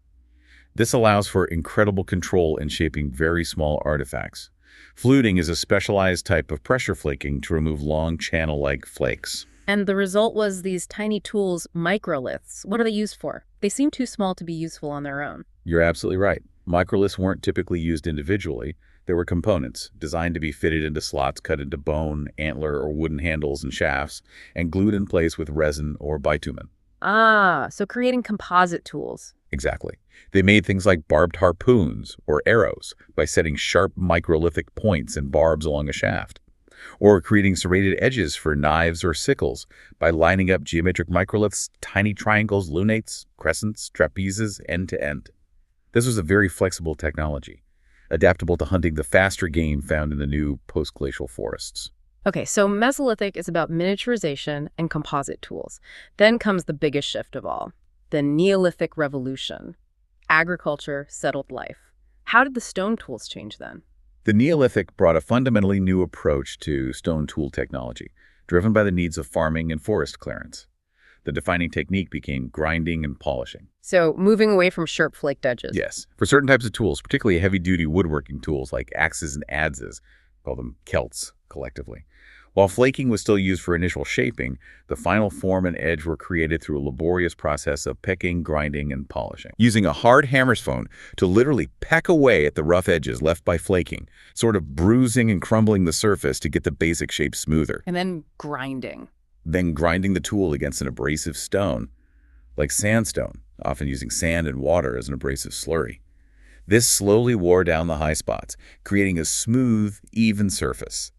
This allows for incredible control in shaping very small artifacts. Fluting is a specialized type of pressure flaking to remove long channel-like flakes. And the result was these tiny tools, microliths. What are they used for? They seem too small to be useful on their own. You're absolutely right. Microliths weren't typically used individually. They were components designed to be fitted into slots cut into bone, antler, or wooden handles and shafts, and glued in place with resin or bitumen. Ah, so creating composite tools. Exactly. They made things like barbed harpoons or arrows by setting sharp microlithic points and barbs along a shaft, or creating serrated edges for knives or sickles by lining up geometric microliths, tiny triangles, lunates, crescents, trapezes, end to end. This was a very flexible technology, adaptable to hunting the faster game found in the new post-glacial forests. Okay, so Mesolithic is about miniaturization and composite tools. Then comes the biggest shift of all, the Neolithic Revolution. Agriculture, settled life. How did the stone tools change then? The Neolithic brought a fundamentally new approach to stone tool technology, driven by the needs of farming and forest clearance. The defining technique became grinding and polishing. So moving away from sharp flaked edges. Yes. For certain types of tools, particularly heavy-duty woodworking tools like axes and adzes, call them celts collectively. While flaking was still used for initial shaping, the final form and edge were created through a laborious process of pecking, grinding, and polishing. Using a hard hammerstone to literally peck away at the rough edges left by flaking, sort of bruising and crumbling the surface to get the basic shape smoother. And then grinding. Then grinding the tool against an abrasive stone, like sandstone, often using sand and water as an abrasive slurry. This slowly wore down the high spots, creating a smooth, even surface.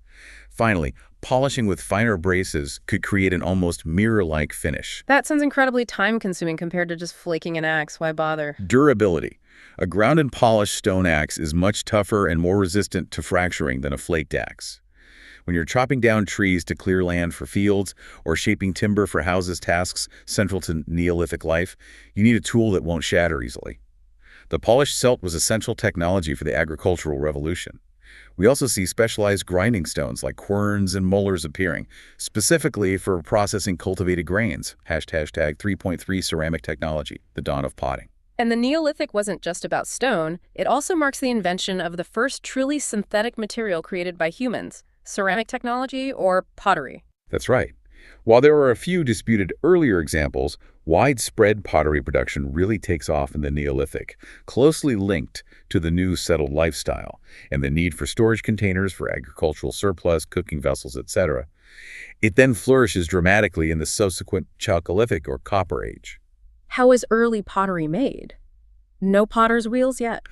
Finally, polishing with finer abrasives could create an almost mirror-like finish. That sounds incredibly time-consuming compared to just flaking an axe. Why bother? Durability. A ground and polished stone axe is much tougher and more resistant to fracturing than a flaked axe. When you're chopping down trees to clear land for fields or shaping timber for houses tasks central to Neolithic life, you need a tool that won't shatter easily. The polished celt was essential technology for the agricultural revolution. We also see specialized grinding stones like querns and molars appearing, specifically for processing cultivated grains. Hashtag 3.3 ceramic technology, the dawn of potting. And the Neolithic wasn't just about stone. It also marks the invention of the first truly synthetic material created by humans, ceramic technology or pottery. That's right. While there are a few disputed earlier examples, Widespread pottery production really takes off in the Neolithic, closely linked to the new settled lifestyle and the need for storage containers for agricultural surplus, cooking vessels, etc. It then flourishes dramatically in the subsequent Chalcolithic or Copper Age. How is early pottery made? No potter's wheels yet.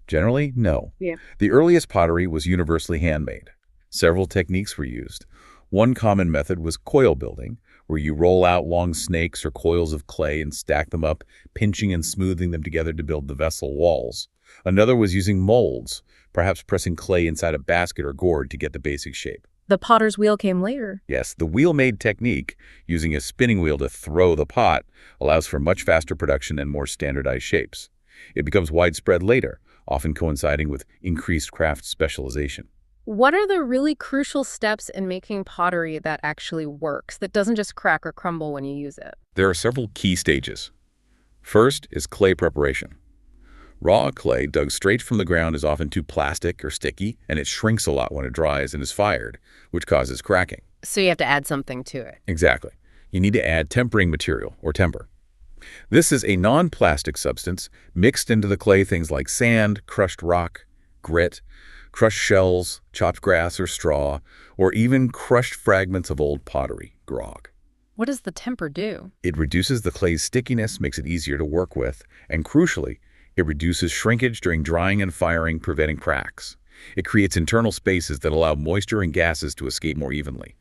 Generally, no. Yeah. The earliest pottery was universally handmade. Several techniques were used. One common method was coil building, where you roll out long snakes or coils of clay and stack them up, pinching and smoothing them together to build the vessel walls. Another was using molds, perhaps pressing clay inside a basket or gourd to get the basic shape. The potter's wheel came later. Yes, the wheel-made technique, using a spinning wheel to throw the pot, allows for much faster production and more standardized shapes. It becomes widespread later, often coinciding with increased craft specialization. What are the really crucial steps in making pottery that actually works, that doesn't just crack or crumble when you use it? There are several key stages. First is clay preparation. Raw clay dug straight from the ground is often too plastic or sticky, and it shrinks a lot when it dries and is fired, which causes cracking. So you have to add something to it. Exactly. You need to add tempering material, or temper. This is a non-plastic substance mixed into the clay, things like sand, crushed rock, grit, crushed shells, chopped grass or straw, or even crushed fragments of old pottery, grog. What does the temper do? It reduces the clay's stickiness, makes it easier to work with, and crucially, it reduces shrinkage during drying and firing, preventing cracks. It creates internal spaces that allow moisture and gases to escape more evenly.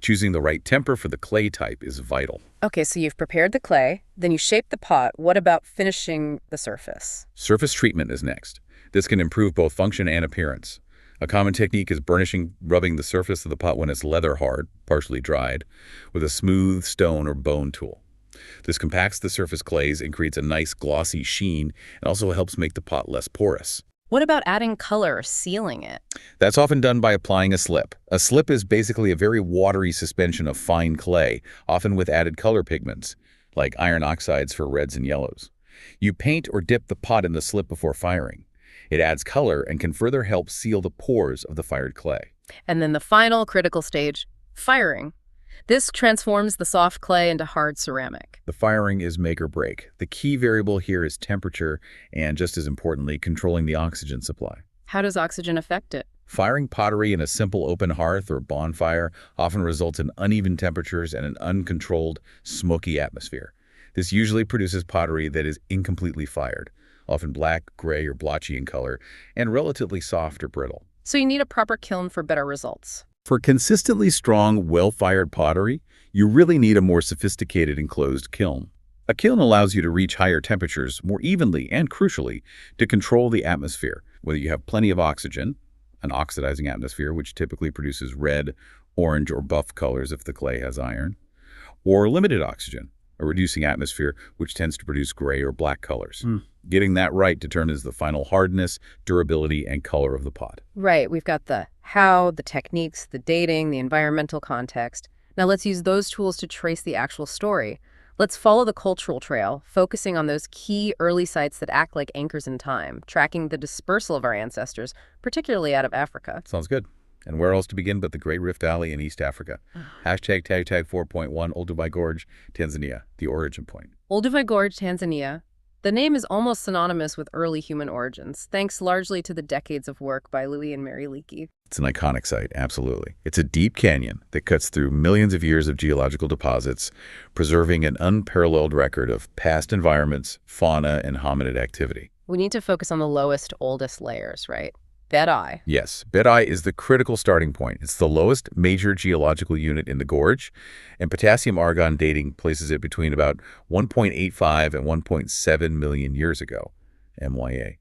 Choosing the right temper for the clay type is vital. Okay, so you've prepared the clay, then you shape the pot. What about finishing the surface? Surface treatment is next. This can improve both function and appearance. A common technique is burnishing, rubbing the surface of the pot when it's leather hard, partially dried, with a smooth stone or bone tool. This compacts the surface clays and creates a nice glossy sheen, and also helps make the pot less porous. What about adding color or sealing it? That's often done by applying a slip. A slip is basically a very watery suspension of fine clay, often with added color pigments, like iron oxides for reds and yellows. You paint or dip the pot in the slip before firing. It adds color and can further help seal the pores of the fired clay. And then the final critical stage, firing. This transforms the soft clay into hard ceramic. The firing is make or break. The key variable here is temperature and, just as importantly, controlling the oxygen supply. How does oxygen affect it? Firing pottery in a simple open hearth or bonfire often results in uneven temperatures and an uncontrolled, smoky atmosphere. This usually produces pottery that is incompletely fired, often black, gray, or blotchy in color, and relatively soft or brittle. So you need a proper kiln for better results. For consistently strong, well-fired pottery, you really need a more sophisticated enclosed kiln. A kiln allows you to reach higher temperatures more evenly and, crucially, to control the atmosphere, whether you have plenty of oxygen, an oxidizing atmosphere which typically produces red, orange, or buff colors if the clay has iron, or limited oxygen, a reducing atmosphere which tends to produce gray or black colors. Getting that right determines the final hardness, durability, and color of the pot. Right, we've got the how, the techniques, the dating, the environmental context. Now let's use those tools to trace the actual story. Let's follow the cultural trail, focusing on those key early sites that act like anchors in time, tracking the dispersal of our ancestors, particularly out of Africa. Sounds good. And where else to begin but the Great Rift Valley in East Africa? Hashtag tag 4.1 Olduvai Gorge, Tanzania, the origin point. Olduvai Gorge, Tanzania. The name is almost synonymous with early human origins, thanks largely to the decades of work by Louis and Mary Leakey. It's an iconic site, absolutely. It's a deep canyon that cuts through millions of years of geological deposits, preserving an unparalleled record of past environments, fauna, and hominid activity. We need to focus on the lowest, oldest layers, right? Bed Eye. Yes, Bed Eye is the critical starting point. It's the lowest major geological unit in the gorge, and potassium-argon dating places it between about 1.85 and 1.7 million years ago, MYA.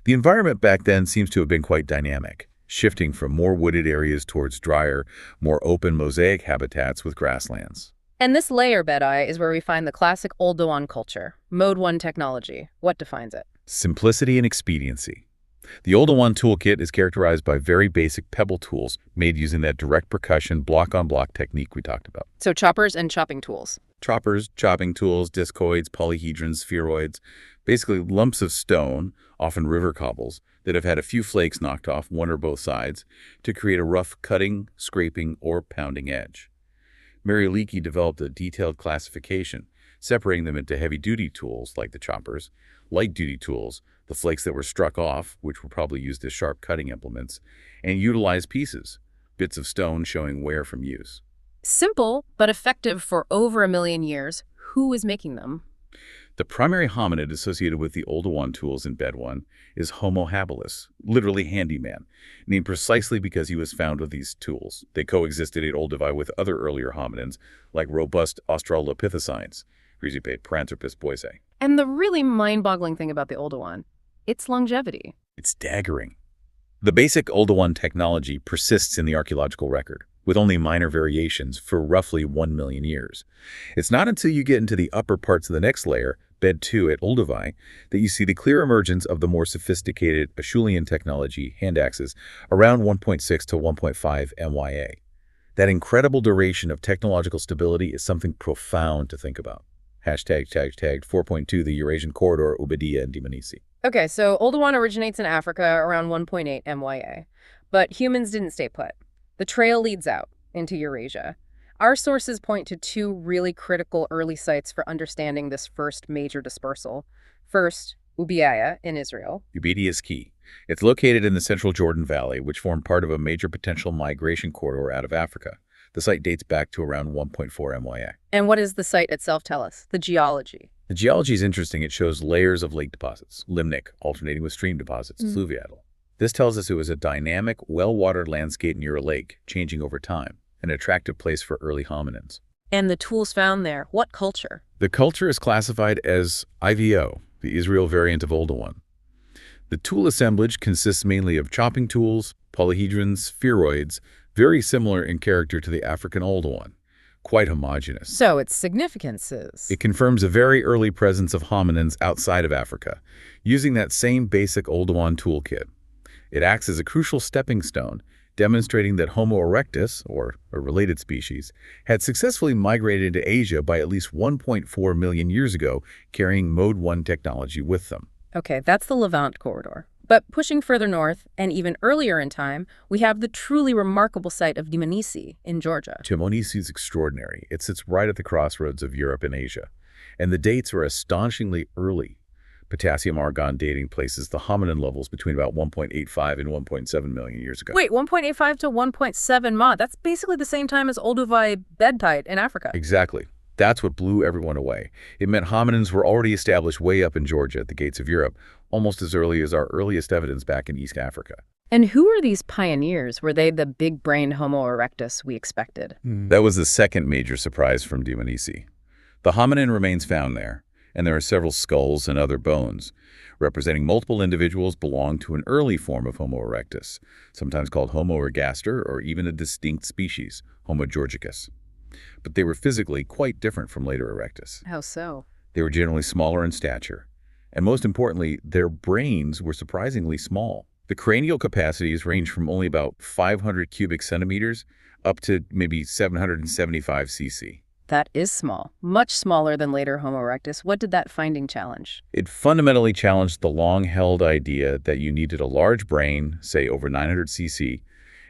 The environment back then seems to have been quite dynamic, shifting from more wooded areas towards drier, more open mosaic habitats with grasslands. And this layer, Bed Eye, is where we find the classic Oldowan culture, Mode 1 technology. What defines it? Simplicity and expediency. The Oldowan toolkit is characterized by very basic pebble tools made using that direct percussion block-on-block technique we talked about. So choppers and chopping tools. Choppers, chopping tools, discoids, polyhedrons, spheroids, basically lumps of stone, often river cobbles, that have had a few flakes knocked off one or both sides to create a rough cutting, scraping, or pounding edge. Mary Leakey developed a detailed classification, separating them into heavy-duty tools, like the choppers, light-duty tools, the flakes that were struck off, which were probably used as sharp cutting implements, and utilized pieces, bits of stone showing wear from use. Simple, but effective for over 1 million years. Who is making them? The primary hominid associated with the Oldowan tools in Bedouin is Homo habilis, literally handyman, named precisely because he was found with these tools. They coexisted at Olduvai with other earlier hominins, like robust Australopithecines, Paranthropus boisei. And the really mind-boggling thing about the older one, its longevity. It's staggering. The basic Oldowan technology persists in the archaeological record, with only minor variations for roughly 1 million years. It's not until you get into the upper parts of the next layer, Bed 2 at Olduvai, that you see the clear emergence of the more sophisticated Acheulean technology, hand axes, around 1.6 to 1.5 MYA. That incredible duration of technological stability is something profound to think about. Hashtag 4.2, the Eurasian corridor, Ubediyya and Dmanisi. Okay, so Oldowan originates in Africa around 1.8 MYA, but humans didn't stay put. The trail leads out into Eurasia. Our sources point to two really critical early sites for understanding this first major dispersal. First, Ubediyya in Israel. Ubediyya is key. It's located in the central Jordan Valley, which formed part of a major potential migration corridor out of Africa. The site dates back to around 1.4 MYA. And what does the site itself tell us? The geology. The geology is interesting. It shows layers of lake deposits, limnic, alternating with stream deposits, fluviatal. This tells us it was a dynamic, well-watered landscape near a lake, changing over time, an attractive place for early hominins. And the tools found there, what culture? The culture is classified as IVO, the Israel variant of Oldowan. The tool assemblage consists mainly of chopping tools, polyhedrons, spheroids, very similar in character to the African Oldowan, quite homogeneous. So its significance is? It confirms a very early presence of hominins outside of Africa, using that same basic Oldowan toolkit. It acts as a crucial stepping stone, demonstrating that Homo erectus, or a related species, had successfully migrated into Asia by at least 1.4 million years ago, carrying Mode 1 technology with them. Okay, that's the Levant corridor. But pushing further north, and even earlier in time, we have the truly remarkable site of Dmanisi in Georgia. Dmanisi is extraordinary. It sits right at the crossroads of Europe and Asia, and the dates are astonishingly early. Potassium-argon dating places the hominin levels between about 1.85 and 1.7 million years ago. Wait, 1.85 to 1.7 Ma. That's basically the same time as Olduvai bedtide in Africa. Exactly. That's what blew everyone away. It meant hominins were already established way up in Georgia at the gates of Europe, almost as early as our earliest evidence back in East Africa. And who are these pioneers? Were they the big-brained Homo erectus we expected? That was the second major surprise from Dmanisi. The hominin remains found there, and there are several skulls and other bones, representing multiple individuals belonging to an early form of Homo erectus, sometimes called Homo ergaster or even a distinct species, Homo georgicus. But they were physically quite different from later erectus. How so? They were generally smaller in stature, and most importantly, their brains were surprisingly small. The cranial capacities range from only about 500 cubic centimeters up to maybe 775 cc. That is small, much smaller than later Homo erectus. What did that finding challenge? It fundamentally challenged the long-held idea that you needed a large brain, say over 900 cc,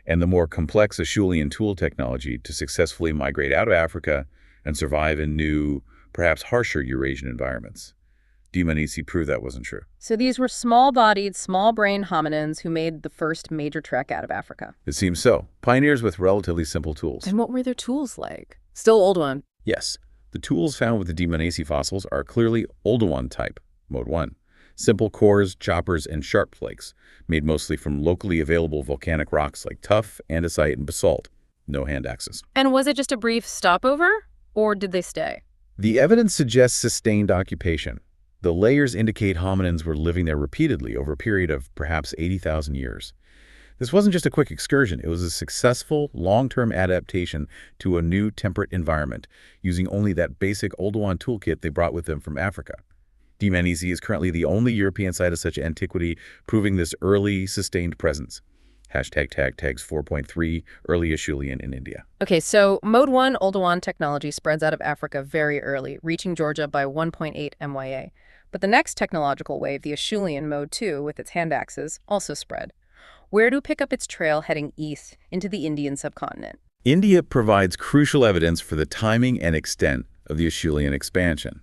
and the more complex Acheulean tool technology to successfully migrate out of Africa and survive in new, perhaps harsher Eurasian environments. Dmanisi proved that wasn't true. So these were small-bodied, small-brained hominins who made the first major trek out of Africa. It seems so. Pioneers with relatively simple tools. And what were their tools like? Still old one. Yes, the tools found with the Dmanisi fossils are clearly Oldowan type, Mode 1. Simple cores, choppers, and sharp flakes, made mostly from locally available volcanic rocks like tuff, andesite, and basalt. No hand axes. And was it just a brief stopover, or did they stay? The evidence suggests sustained occupation. The layers indicate hominins were living there repeatedly over a period of perhaps 80,000 years. This wasn't just a quick excursion. It was a successful, long-term adaptation to a new temperate environment, using only that basic Oldowan toolkit they brought with them from Africa. Dmanisi is currently the only European site of such antiquity, proving this early, sustained presence. Hashtag tags 4.3, early Acheulean in India. Okay, so Mode 1 Oldowan technology spreads out of Africa very early, reaching Georgia by 1.8 MYA. But the next technological wave, the Acheulean Mode 2, with its hand axes, also spread. Where to pick up its trail heading east into the Indian subcontinent? India provides crucial evidence for the timing and extent of the Acheulean expansion.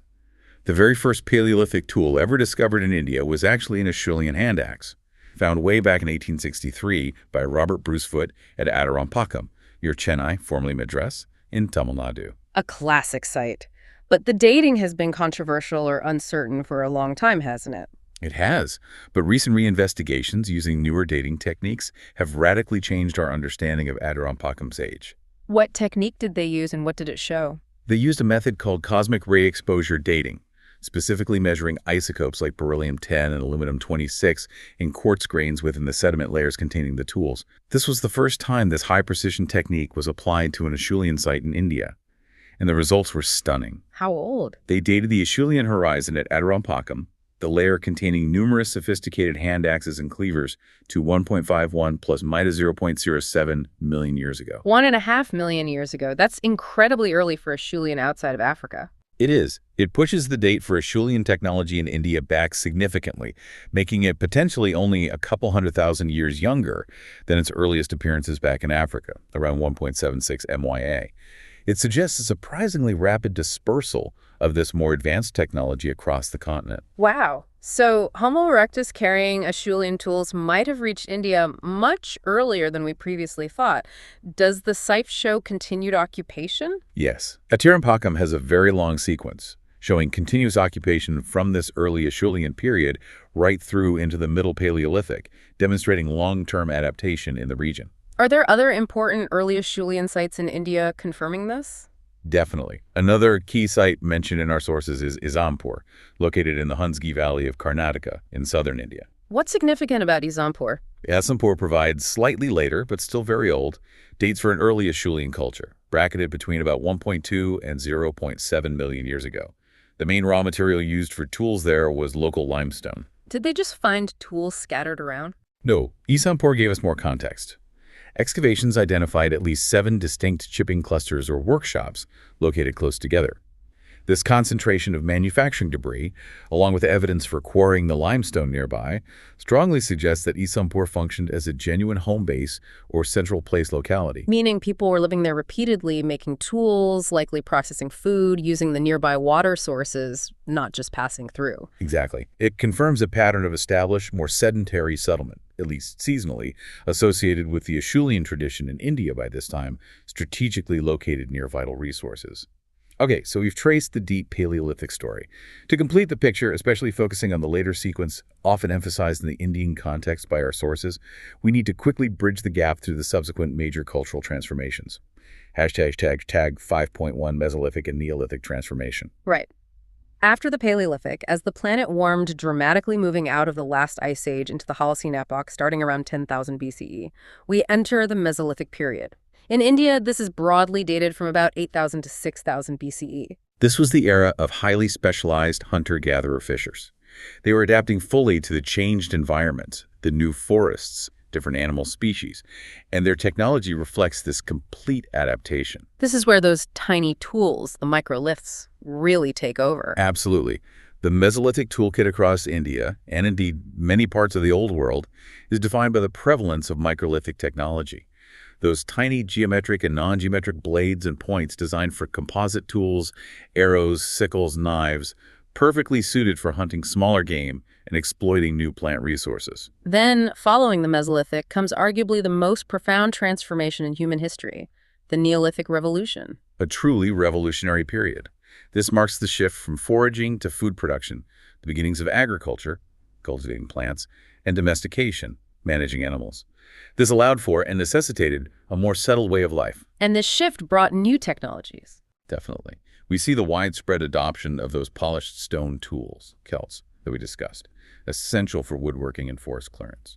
The very first Paleolithic tool ever discovered in India was actually an Acheulean hand axe, found way back in 1863 by Robert Brucefoot at Adirondackam, near Chennai, formerly Madras, in Tamil Nadu. A classic site. But the dating has been controversial or uncertain for a long time, hasn't it? It has, but recent reinvestigations using newer dating techniques have radically changed our understanding of Adirondackam's age. What technique did they use and what did it show? They used a method called cosmic ray exposure dating, specifically measuring isotopes like beryllium-10 and aluminum-26 in quartz grains within the sediment layers containing the tools. This was the first time this high-precision technique was applied to an Acheulean site in India, and the results were stunning. How old? They dated the Acheulean horizon at Adirondackam, the layer containing numerous sophisticated hand axes and cleavers, to 1.51 plus minus 0.07 million years ago. 1.5 million years ago. That's incredibly early for Acheulean outside of Africa. It is. It pushes the date for Acheulean technology in India back significantly, making it potentially only a couple 100,000 years younger than its earliest appearances back in Africa, around 1.76 MYA. It suggests a surprisingly rapid dispersal of this more advanced technology across the continent. Wow. So Homo erectus carrying Acheulean tools might have reached India much earlier than we previously thought. Does the site show continued occupation? Yes. Adirondackam has a very long sequence, showing continuous occupation from this early Acheulean period right through into the Middle Paleolithic, demonstrating long-term adaptation in the region. Are there other important early Acheulean sites in India confirming this? Definitely. Another key site mentioned in our sources is Izampur, located in the Hunsgi Valley of Karnataka in southern India. What's significant about Izampur? Izampur provides slightly later, but still very old, dates for an early Acheulean culture, bracketed between about 1.2 and 0.7 million years ago. The main raw material used for tools there was local limestone. Did they just find tools scattered around? No, Izampur gave us more context. Excavations identified at least 7 distinct chipping clusters or workshops located close together. This concentration of manufacturing debris, along with evidence for quarrying the limestone nearby, strongly suggests that Izampur functioned as a genuine home base or central place locality. Meaning people were living there repeatedly, making tools, likely processing food, using the nearby water sources, not just passing through. Exactly. It confirms a pattern of established, more sedentary settlement, at least seasonally, associated with the Acheulean tradition in India by this time, strategically located near vital resources. Okay, so we've traced the deep Paleolithic story. To complete the picture, especially focusing on the later sequence, often emphasized in the Indian context by our sources, we need to quickly bridge the gap through the subsequent major cultural transformations. Hashtag 5.1 Mesolithic and Neolithic transformation. Right. After the Paleolithic, as the planet warmed, dramatically moving out of the last ice age into the Holocene epoch starting around 10,000 BCE, we enter the Mesolithic period. In India, this is broadly dated from about 8,000 to 6,000 BCE. This was the era of highly specialized hunter-gatherer fishers. They were adapting fully to the changed environment, the new forests, different animal species, and their technology reflects this complete adaptation. This is where those tiny tools, the microliths, really take over. Absolutely. The Mesolithic toolkit across India, and indeed many parts of the Old World, is defined by the prevalence of microlithic technology. Those tiny geometric and non-geometric blades and points designed for composite tools, arrows, sickles, knives, perfectly suited for hunting smaller game and exploiting new plant resources. Then, following the Mesolithic, comes arguably the most profound transformation in human history, the Neolithic Revolution. A truly revolutionary period. This marks the shift from foraging to food production, the beginnings of agriculture, cultivating plants, and domestication, managing animals. This allowed for and necessitated a more settled way of life. And this shift brought new technologies. Definitely. We see the widespread adoption of those polished stone tools, celts, that we discussed, essential for woodworking and forest clearance.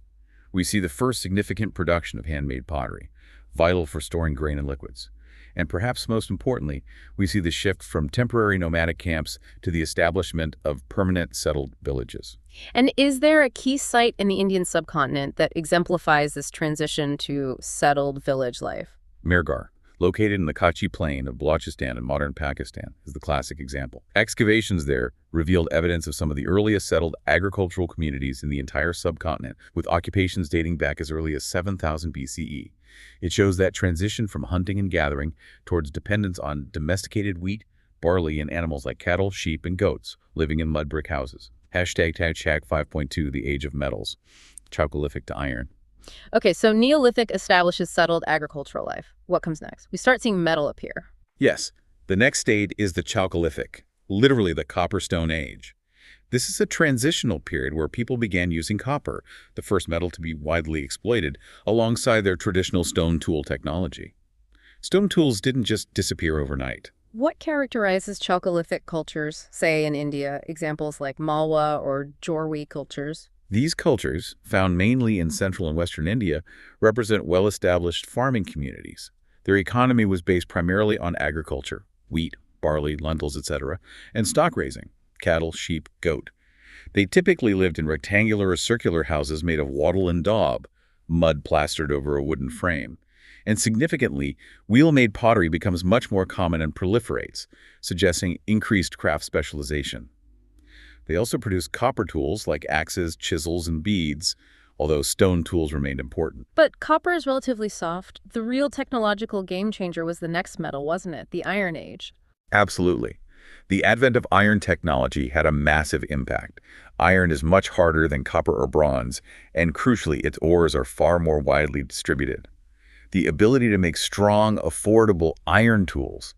We see the first significant production of handmade pottery, vital for storing grain and liquids. And perhaps most importantly, we see the shift from temporary nomadic camps to the establishment of permanent settled villages. And is there a key site in the Indian subcontinent that exemplifies this transition to settled village life? Mehrgarh, located in the Kachi Plain of Balochistan in modern Pakistan, is the classic example. Excavations there revealed evidence of some of the earliest settled agricultural communities in the entire subcontinent, with occupations dating back as early as 7,000 BCE. It shows that transition from hunting and gathering towards dependence on domesticated wheat, barley, and animals like cattle, sheep, and goats living in mud brick houses. Hashtag 5.2, the age of metals. Chalcolithic to iron. Okay, so Neolithic establishes settled agricultural life. What comes next? We start seeing metal appear. Yes, the next stage is the Chalcolithic, literally the Copperstone Age. This is a transitional period where people began using copper, the first metal to be widely exploited, alongside their traditional stone tool technology. Stone tools didn't just disappear overnight. What characterizes Chalcolithic cultures, say in India, examples like Malwa or Jorwi cultures? These cultures, found mainly in central and western India, represent well-established farming communities. Their economy was based primarily on agriculture, wheat, barley, lentils, etc., and stock raising, cattle, sheep, goat. They typically lived in rectangular or circular houses made of wattle and daub, mud plastered over a wooden frame. And significantly, wheel-made pottery becomes much more common and proliferates, suggesting increased craft specialization. They also produced copper tools like axes, chisels, and beads, although stone tools remained important. But copper is relatively soft. The real technological game changer was the next metal, wasn't it? The Iron Age. Absolutely. The advent of iron technology had a massive impact. Iron is much harder than copper or bronze, and crucially, its ores are far more widely distributed. The ability to make strong, affordable iron tools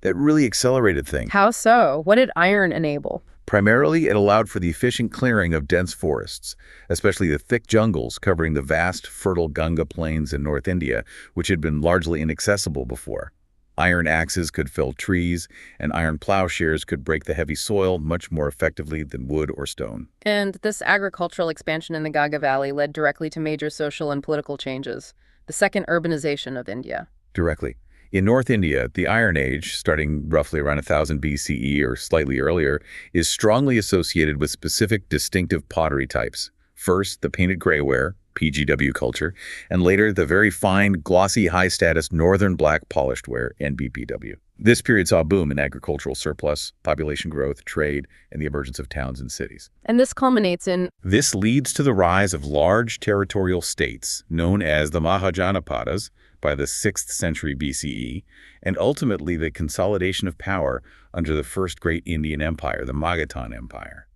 that really accelerated things. How so? What did iron enable? Primarily, it allowed for the efficient clearing of dense forests, especially the thick jungles covering the vast, fertile Ganga plains in North India, which had been largely inaccessible before. Iron axes could fell trees, and iron plowshares could break the heavy soil much more effectively than wood or stone. And this agricultural expansion in the Ganga Valley led directly to major social and political changes, the second urbanization of India. Directly. In North India, the Iron Age, starting roughly around 1000 BCE or slightly earlier, is strongly associated with specific distinctive pottery types. First, the painted grayware, PGW culture, and later the very fine, glossy, high-status northern black polished ware, NBPW. This period saw a boom in agricultural surplus, population growth, trade, and the emergence of towns and cities. And this culminates in... This leads to the rise of large territorial states, known as the Mahajanapadas, by the 6th century BCE, and ultimately the consolidation of power under the first great Indian empire, the Magadhan Empire.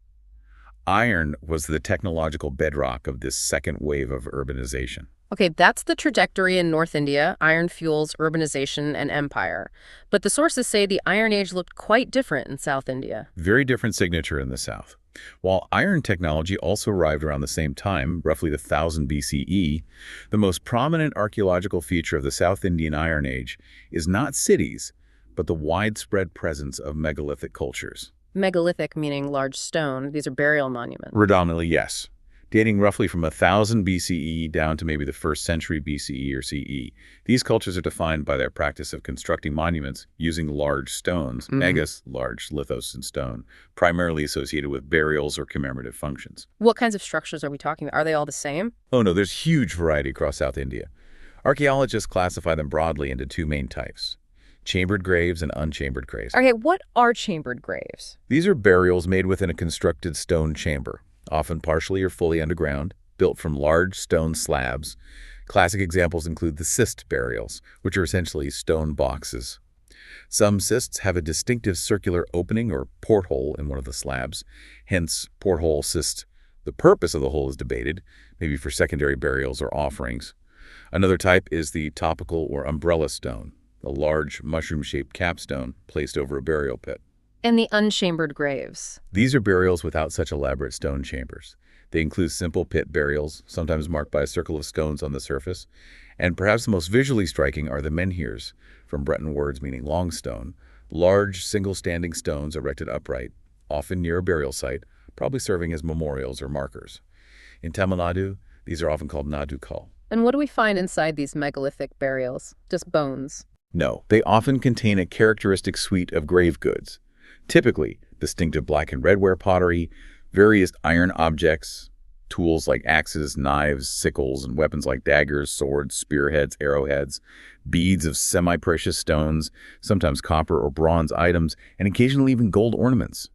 Iron was the technological bedrock of this second wave of urbanization. Okay, that's the trajectory in North India, iron fuels, urbanization, and empire. But the sources say the Iron Age looked quite different in South India. Very different signature in the south. While iron technology also arrived around the same time, roughly the 1000 BCE, the most prominent archaeological feature of the South Indian Iron Age is not cities, but the widespread presence of megalithic cultures. Megalithic meaning large stone. These are burial monuments. Predominantly, yes. Dating roughly from 1000 BCE down to maybe the 1st century BCE or CE. These cultures are defined by their practice of constructing monuments using large stones, megas, large lithos in stone, primarily associated with burials or commemorative functions. What kinds of structures are we talking about? Are they all the same? Oh no, there's huge variety across South India. Archaeologists classify them broadly into two main types: chambered graves and unchambered graves. Okay, what are chambered graves? These are burials made within a constructed stone chamber, often partially or fully underground, built from large stone slabs. Classic examples include the cyst burials, which are essentially stone boxes. Some cysts have a distinctive circular opening or porthole in one of the slabs, hence porthole cyst. The purpose of the hole is debated, maybe for secondary burials or offerings. Another type is the topical or umbrella stone, a large mushroom-shaped capstone placed over a burial pit. And the unchambered graves. These are burials without such elaborate stone chambers. They include simple pit burials, sometimes marked by a circle of stones on the surface. And perhaps the most visually striking are the menhirs, from Breton words meaning long stone, large single-standing stones erected upright, often near a burial site, probably serving as memorials or markers. In Tamil Nadu, these are often called nadukal. And what do we find inside these megalithic burials? Just bones? No, they often contain a characteristic suite of grave goods. Typically, distinctive black and red ware pottery, various iron objects, tools like axes, knives, sickles, and weapons like daggers, swords, spearheads, arrowheads, beads of semi-precious stones, sometimes copper or bronze items, and occasionally even gold ornaments.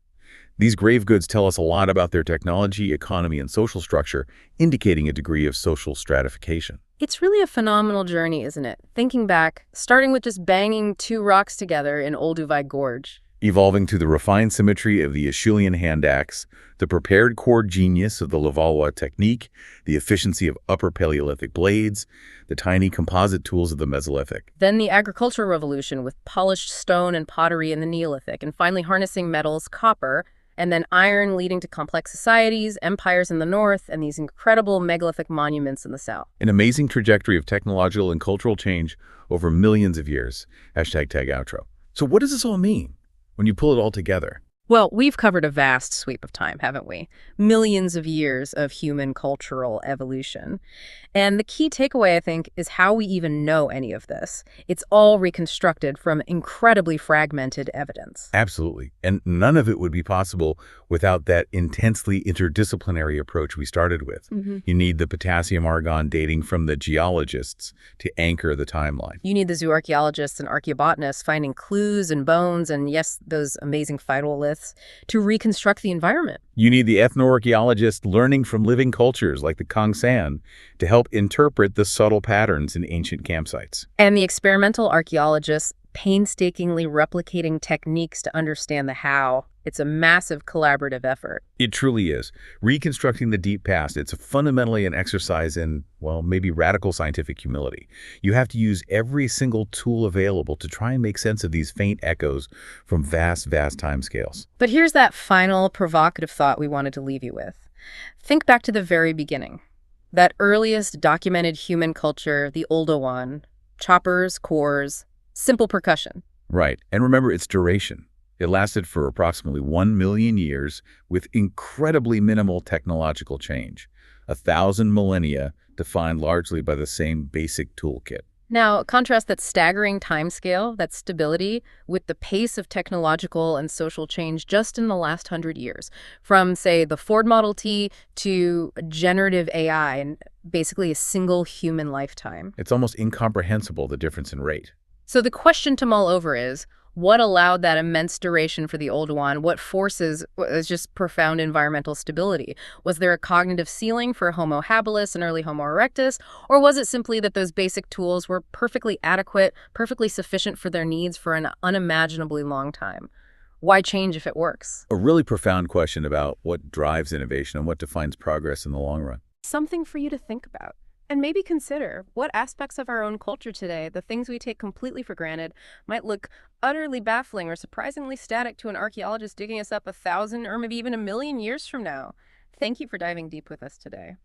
These grave goods tell us a lot about their technology, economy, and social structure, indicating a degree of social stratification. It's really a phenomenal journey, isn't it? Thinking back, starting with just banging two rocks together in Olduvai Gorge. evolving through the refined symmetry of the Acheulean hand axe, the prepared chord genius of the Levallois technique, the efficiency of Upper Paleolithic blades, the tiny composite tools of the Mesolithic. Then the agricultural revolution with polished stone and pottery in the Neolithic, and finally harnessing metals, copper, and then iron leading to complex societies, empires in the north, and these incredible megalithic monuments in the south. An amazing trajectory of technological and cultural change over millions of years. Hashtag tag outro. So what does this all mean when you pull it all together? Well, we've covered a vast sweep of time, haven't we? Millions of years of human cultural evolution. And the key takeaway, I think, is how we even know any of this. It's all reconstructed from incredibly fragmented evidence. Absolutely. And none of it would be possible without that intensely interdisciplinary approach we started with. You need the potassium-argon dating from the geologists to anchor the timeline. You need the zooarchaeologists and archaeobotanists finding clues and bones and, yes, those amazing phytoliths to reconstruct the environment. You need the ethnoarchaeologists learning from living cultures like the Kongsan to help interpret the subtle patterns in ancient campsites. And the experimental archaeologists painstakingly replicating techniques to understand the how. It's a massive collaborative effort. It truly is. Reconstructing the deep past, it's fundamentally an exercise in, well, maybe radical scientific humility. You have to use every single tool available to try and make sense of these faint echoes from vast, vast timescales. But here's that final provocative thought we wanted to leave you with. Think back to the very beginning. That earliest documented human culture, the older one, choppers, cores, simple percussion. Right. And remember its duration. It lasted for approximately 1 million years with incredibly minimal technological change. 1,000 millennia defined largely by the same basic toolkit. Now, contrast that staggering timescale, that stability, with the pace of technological and social change just in the last 100 years. From, say, the Ford Model T to generative AI in basically a single human lifetime. It's almost incomprehensible, the difference in rate. So the question to mull over is, what allowed that immense duration for the old one? What forces was just profound environmental stability? Was there a cognitive ceiling for Homo habilis and early Homo erectus? Or was it simply that those basic tools were perfectly adequate, perfectly sufficient for their needs for an unimaginably long time? Why change if it works? A really profound question about what drives innovation and what defines progress in the long run. Something for you to think about. And maybe consider what aspects of our own culture today, the things we take completely for granted, might look utterly baffling or surprisingly static to an archaeologist digging us up 1,000 or maybe even 1,000,000 years from now. Thank you for diving deep with us today.